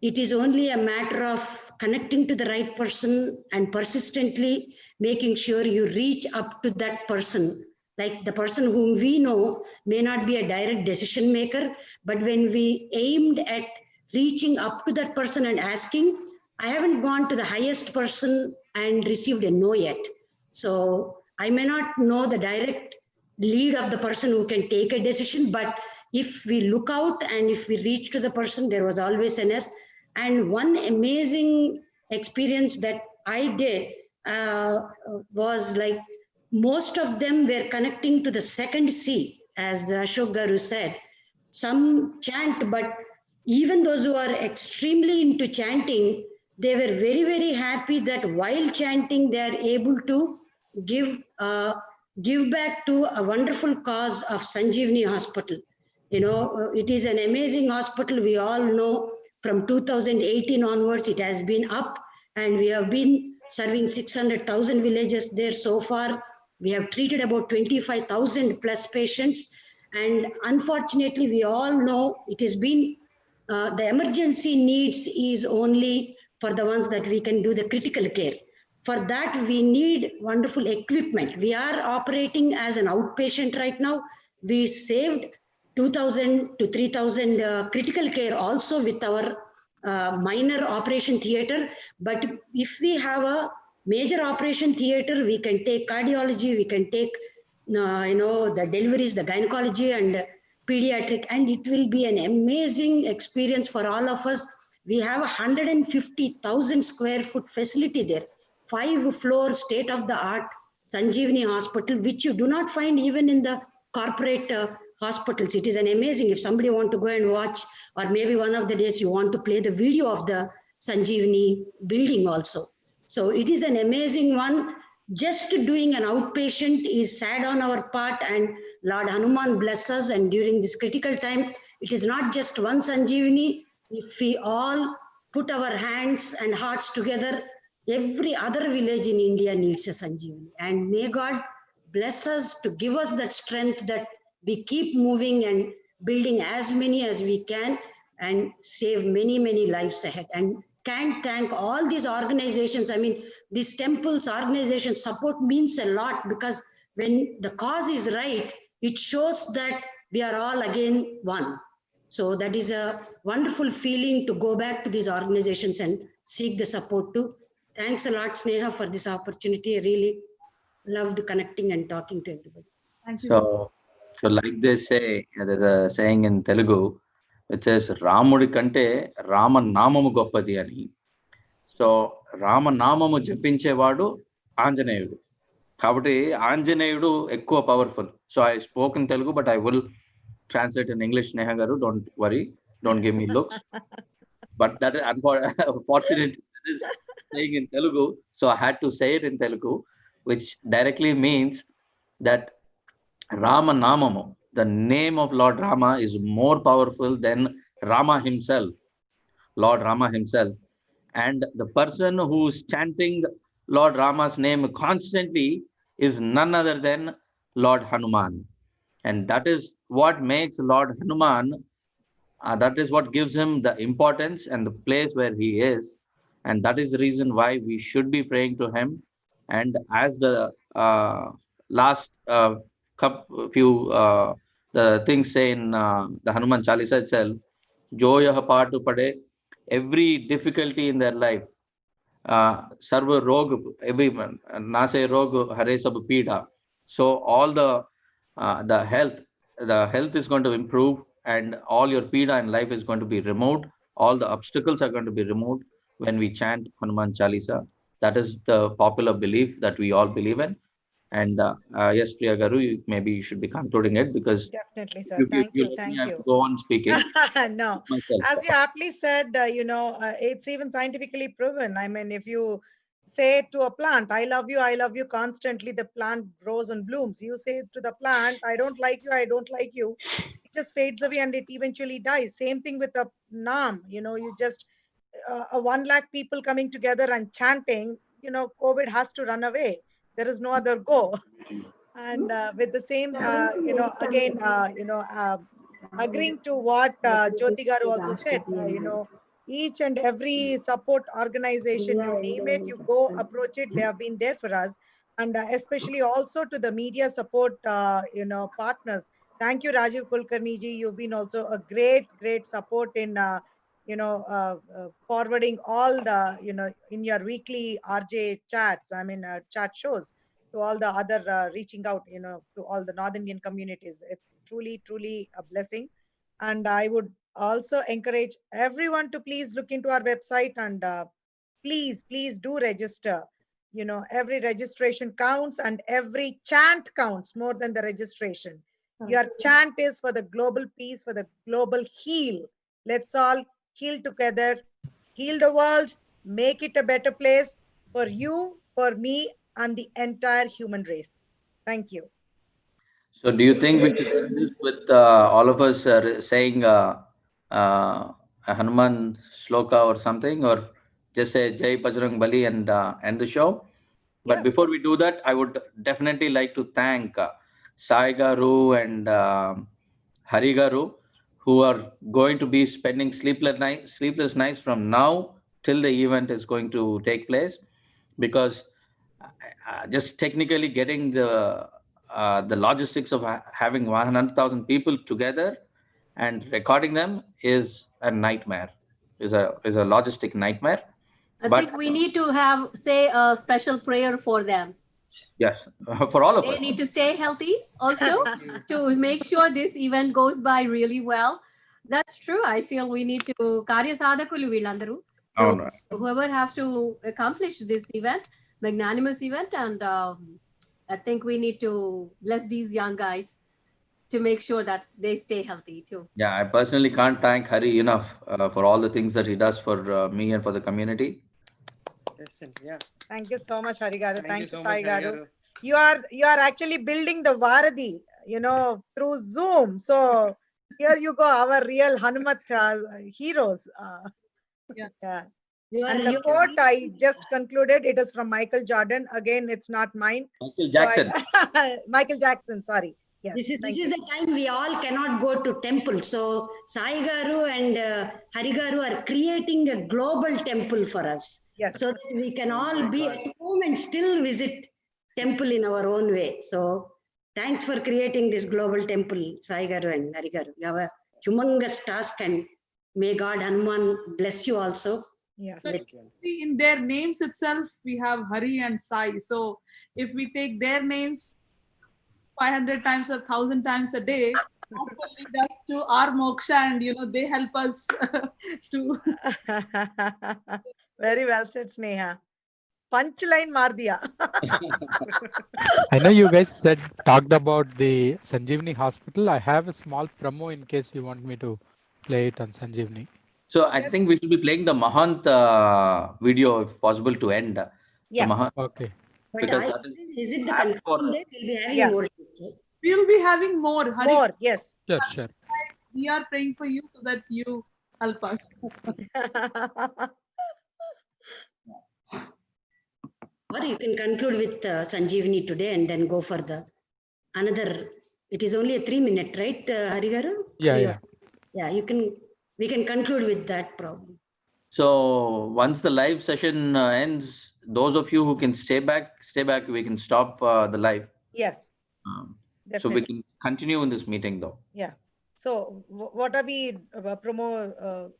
L: it is only a matter of connecting to the right person and persistently making sure you reach up to that person. Like the person whom we know may not be a direct decision maker, but when we aimed at reaching up to that person and asking, I haven't gone to the highest person and received a no yet. So I may not know the direct lead of the person who can take a decision, but if we look out and if we reach to the person, there was always an yes. And one amazing experience that I did, was like most of them were connecting to the second C, as Ashok Garu said. Some chant, but even those who are extremely into chanting, they were very, very happy that while chanting, they are able to give give back to a wonderful cause of Sanjeevani Hospital. You know, it is an amazing hospital. We all know from 2018 onwards, it has been up, and we have been serving 600,000 villages there so far. We have treated about 25,000 plus patients. And unfortunately, we all know it has been the emergency needs is only for the ones that we can do the critical care. For that, we need wonderful equipment. We are operating as an outpatient right now. We saved 2,000 to 3,000 critical care also with our minor operation theater. But if we have a major operation theater, we can take cardiology, we can take the deliveries, the gynecology and pediatric, and it will be an amazing experience for all of us. We have a 150,000 square foot facility there, 5-floor state of the art Sanjeevani Hospital, which you do not find even in the corporate hospitals. It is an amazing. If somebody want to go and watch, or maybe one of the days you want to play the video of the Sanjeevani building also. So it is an amazing one. Just doing an outpatient is sad on our part, and Lord Hanuman bless us. And during this critical time, it is not just one Sanjeevani. If we all put our hands and hearts together, every other village in India needs a Sanjeevani. And may God bless us to give us that strength that we keep moving and building as many as we can and save many, many lives ahead. And can't thank all these organizations. I mean, these temples, organization support means a lot, because when the cause is right, it shows that we are all again one. So that is a wonderful feeling to go back to these organizations and seek the support too. Thanks a lot, Sneha, for this opportunity. I really loved connecting and talking to everybody.
C: Thank you.
B: So like they say, there's a saying in Telugu, which says, Ramudi kante Rama namamu goppadi ani. So Rama namamu జపించేవాడు ఆంజనేయుడు. కాబట్టి ఆంజనేయుడు ఎక్కువ powerful. So I spoke in Telugu, but I will translate in English, Neha Garu. Don't worry. Don't give me looks. But that is unfortunately that is saying in Telugu. So I had to say it in Telugu, which directly means that Rama Namamu, the name of Lord Rama, is more powerful than Rama himself, Lord Rama himself. And the person who's chanting Lord Rama's name constantly is none other than Lord Hanuman. And that is what makes Lord Hanuman, that is what gives him the importance and the place where he is. And that is the reason why we should be praying to him. And as the last few the things say in the Hanuman Chalisa itself, Joyah Patu Pade, every difficulty in their life, Sarva Rog, everyone, Nase Rog Hare Sab Pida. So all the health is going to improve, and all your pida in life is going to be removed. All the obstacles are going to be removed when we chant Hanuman Chalisa. That is the popular belief that we all believe in. And yes, Priya Garu, maybe you should be concluding it, because
A: Definitely,
B: if
A: sir.
B: you, if
A: Thank
B: you
A: you.
B: let me,
A: Thank
B: I have
A: you.
B: to go on speaking
A: No,
B: myself.
A: as you aptly said, it's even scientifically proven. I mean, if you say to a plant, I love you constantly, the plant grows and blooms. You say to the plant, I don't like you, I don't like you, it just fades away and it eventually dies. Same thing with the Naam. You just, 1 lakh people coming together and chanting, COVID has to run away. There is no other go. And with the same, again, agreeing to what Jyoti Garu also said, each and every support organization, you name it, you go approach it, they have been there for us. And especially also to the media support, partners. Thank you, Rajiv Kulkarni ji. You've been also a great, great support in, forwarding all the, in your weekly RJ chats, I mean, chat shows, to all the other reaching out, to all the North Indian communities. It's truly, truly a blessing. And I would also encourage everyone to please look into our website and please, please do register. every registration counts and every chant counts more than the registration. Your chant is for the global peace, for the global heal. Let's all heal together, heal the world, make it a better place for you, for me, and the entire human race. Thank you.
B: So, do you think we should end this with all of us saying a Hanuman sloka or something, or just say Jai Bajrang Bali and end the show? But
A: Yes.
B: before we do that, I would definitely like to thank Sai Garu and Hari Garu, who are going to be spending sleepless nights from now till the event is going to take place, because just technically getting the logistics of having 100,000 people together and recording them is a nightmare, is a logistic nightmare.
E: I
B: But
E: think we need to say a special prayer for them.
B: yes, for all of
E: They
B: us.
E: need to stay healthy also to make sure this event goes by really well. That's true. I feel we need to karya sadhakulu villandaru. So
B: అవును.
E: whoever has to accomplish this event, magnanimous event, and I think we need to bless these young guys to make sure that they stay healthy too.
B: Yeah, I personally can't thank Hari enough for all the things that he does for me and for the community.
J: Listen, yeah.
A: Thank you so much, Hari Garu.
J: Thank you
A: Thank you,
J: so
A: Sai
J: much, Hari
A: Garu.
J: Garu.
A: You are actually building the Varadi, through Zoom. So here you go, our real Hanumat heroes. Yeah. And the quote I just concluded, it is from Michael Jordan. Again, it's not mine.
B: Michael Jackson.
A: Michael Jackson, sorry. Yes.
L: This is the time we all cannot go to temple. So Sai Garu and Hari Garu are creating a global temple for us.
A: Yes.
L: So that we can all be at home and still visit temple in our own way. So thanks for creating this global temple, Sai Garu and Hari Garu. You have a humongous task, and may God Hanuman bless you also.
A: Yes.
C: So see, in their names itself, we have Hari and Sai. So if we take their names 500 times or 1,000 times a day, that will lead us to our moksha, and they help us to.
A: Very well said, Sneha. Punchline Mardia.
D: I know you guys talked about the Sanjeevani Hospital. I have a small promo in case you want me to play it on Sanjeevani.
B: So I think we should be playing the Mahant video if possible to end.
A: Yeah.
B: The Mahant.
D: Okay.
L: But
B: Because
L: is it the control day? We'll be having more.
C: We will be having more. Hari,
A: more, yes.
D: Sure.
C: We are praying for you so that you help us.
L: Or you can conclude with Sanjeevani today and then go for the another. It is only a 3-minute, right, Hari Garu?
D: Yeah.
L: Yeah, we can conclude with that problem.
B: So once the live session ends, those of you who can stay back. We can stop the live.
A: Yes.
B: So we can continue in this meeting though.
A: Yeah. So what are we promo?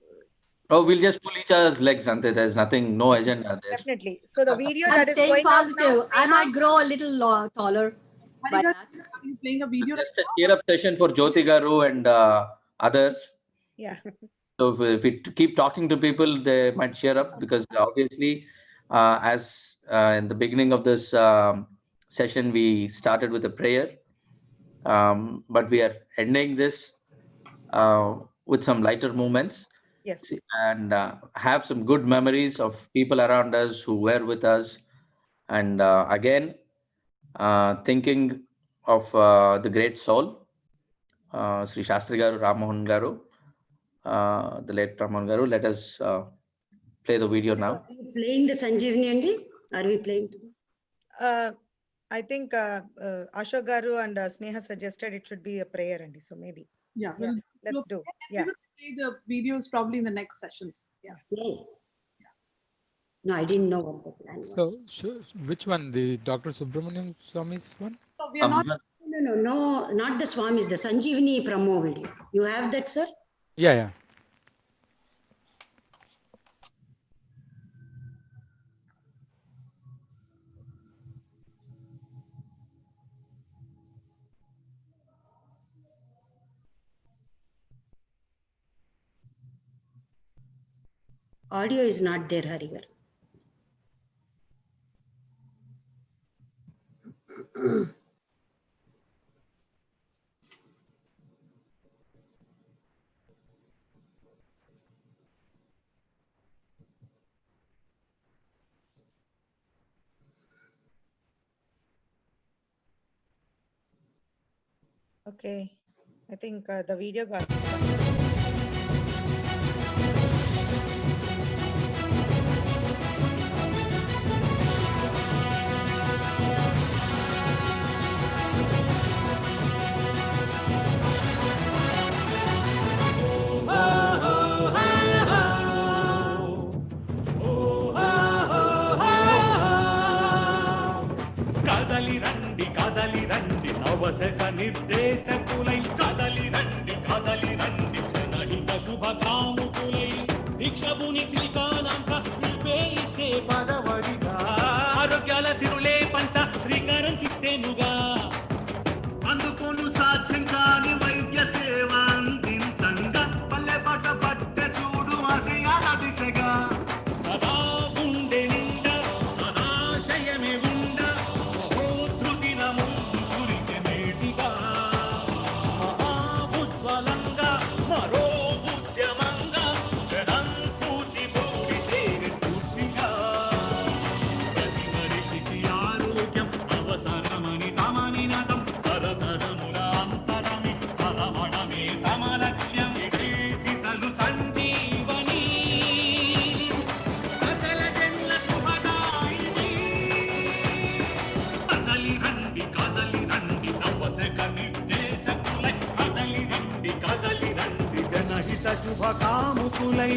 B: Oh, we'll just pull each other's legs, Ante. There's nothing, no agenda there.
A: Definitely. So the video
E: I'm
A: that is
E: staying
A: going out
E: positive.
A: now,
E: I might grow a little taller.
C: Hari Garu, are you playing a video?
B: Just a cheer up session for Jyoti Garu and others.
A: Yeah.
B: So if we keep talking to people, they might cheer up, because obviously, as in the beginning of this session, we started with a prayer, but we are ending this with some lighter moments.
A: Yes.
B: And have some good memories of people around us who were with us. And again, thinking of the great soul, Sri Shastri Garu, Ram Mohan Garu, the late Ram Mohan Garu. Let us play the video now.
L: Are you playing the Sanjeevani, Andy? Are we playing today?
A: I think Ashok Garu and Sneha suggested it should be a prayer, Andy. So maybe.
C: Yeah.
A: Let's do.
C: We
A: Yeah.
C: will play the videos probably in the next sessions. Yeah.
L: No, I didn't know what the plan was.
D: So, which one? The Dr. Subramaniam Swami's one?
C: So we are not.
L: No, not the Swamis, the Sanjeevani promo video. You have that, sir?
D: Yeah.
L: Audio is not there, Harigar.
A: Okay, I think the video got stuck.
K: కదలి రండి కదలి రండి నవశక నిర్దేశకులై కదలి రండి జనహిత శుభకాముకులై దీక్షభుని సిలికానాంక పిలిపే ఇచ్చే పదవడిగా ఆరోగ్యాల సిరులే పంచ శ్రీకారం చుట్టేనుగా అందుకోను సాధ్యం కాని వైద్య సేవ అందించంగా పల్లె పాట పట్టె చూడు ఆశయాల దిశగా సదా గుండె నిండా సదాశయమే ఉండ మహోద్ధృతిన ముందు గురికె మేటిగా మహాభుజ్వలంగా మరో ఉద్యమంగా జనం కూచిపూడి చేరి స్ఫూర్తిగా ప్రతి మనిషికి ఆరోగ్యం అవసరమని తమని నతం తరతరముల అంతరమి తరమణమే తమ లక్ష్యం ఇదే సిసలు సంజీవని సకల జనుల శుభదాయిని కదలి రండి నవశక నిర్దేశకులై కదలి రండి జనహిత శుభకాముకులై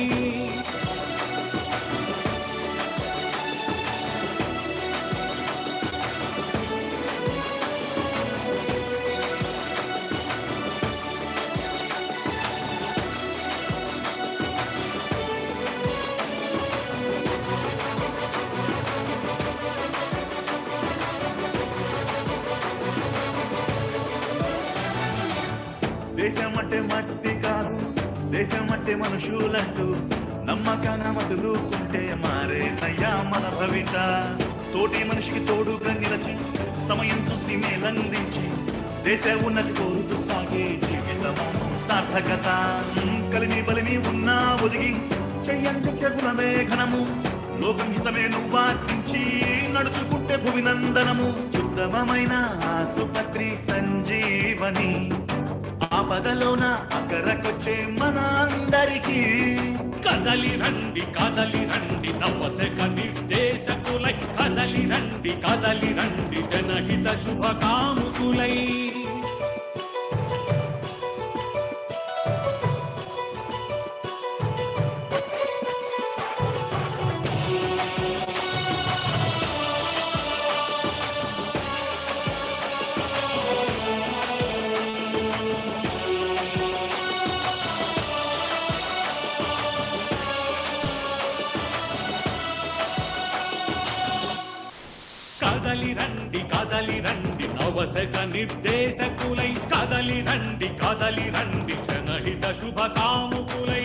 K: దేశమంటే మట్టి కాదు దేశమంటే మనుషులంటూ నమ్మకాన మసులుకుంటే మారేనయ్యా మన భవిత తోటి మనిషికి తోడుగా నిలచి సమయం చూసి మేలందించి దేశ ఉన్నతి కోరుతూ సాగే జీవితము సార్థకత కలిమి బలిమి ఉన్నా ఒదిగి చెయ్యండి చెగులమే ఘనము లోకం హితమే నువ్వాసించి నడుచుకుంటే భువినందనము ఉత్తమమైన ఆసుపత్రి సంజీవని ఆపదలోన అక్కరకొచ్చే మన అందరికీ కదలి రండి నవశక నిర్దేశకులై కదలి రండి జనహిత శుభకాముకులై కదలి రండి నవశక నిర్దేశకులై కదలి రండి జనహిత శుభకాముకులై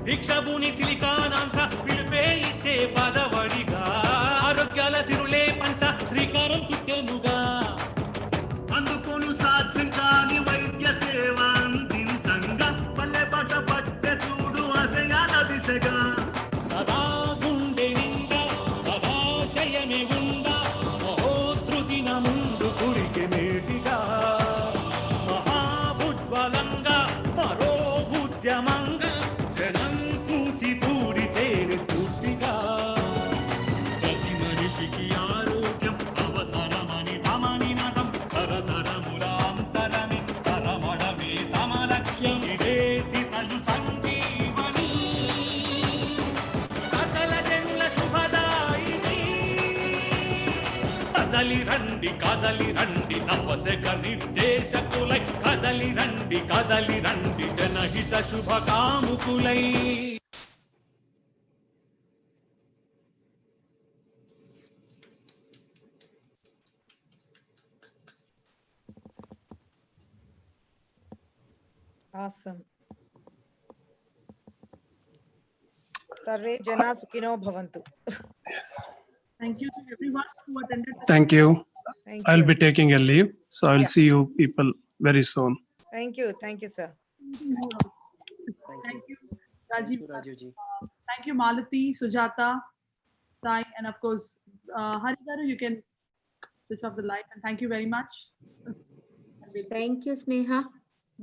K: దీక్షభుని సిలికానాంక పిలిపే ఇచ్చే పదవడిగా ఆరోగ్యాల సిరులే పంచ శ్రీకారం చుట్టేనుగా అందుకోను సాధ్యం కాని వైద్య సేవ అందించంగా పల్లె పాట పట్టె చూడు ఆశయాల దిశగా సదా గుండె నిండా సదాశయమే ఉండా మహోద్ధృతిన ముందు గురికి మేటిగా మహాభుజ్వలంగా మరో ఉద్యమంగా జనం కూచిపూడి చేరి స్ఫూర్తిగా ప్రతి మనిషికి ఆరోగ్యం అవసరమని తమని నతం తరతరముల అంతరమి తరమడమే తమ లక్ష్యం ఇదే సిసలు సంజీవని సకల జనుల శుభదాయిని కదలి రండి నవశక నిర్దేశకులై కదలి రండి జనహిత శుభకాముకులై
A: Awesome. Sarve Jana Sukhino Bhavantu.
C: Thank you to everyone who attended.
N: Thank you.
A: Thank
N: I'll
A: you.
N: be taking a leave. So I'll
A: Yeah.
N: see you people very soon.
A: Thank you. Thank you, sir.
C: Thank you,
J: Thank
C: Rajiv.
J: you, Rajuji.
C: Thank you, Malati, Sujata, Sai, and of course, Harigaru, you can switch off the light. And thank you very much.
I: Thank you, Sneha.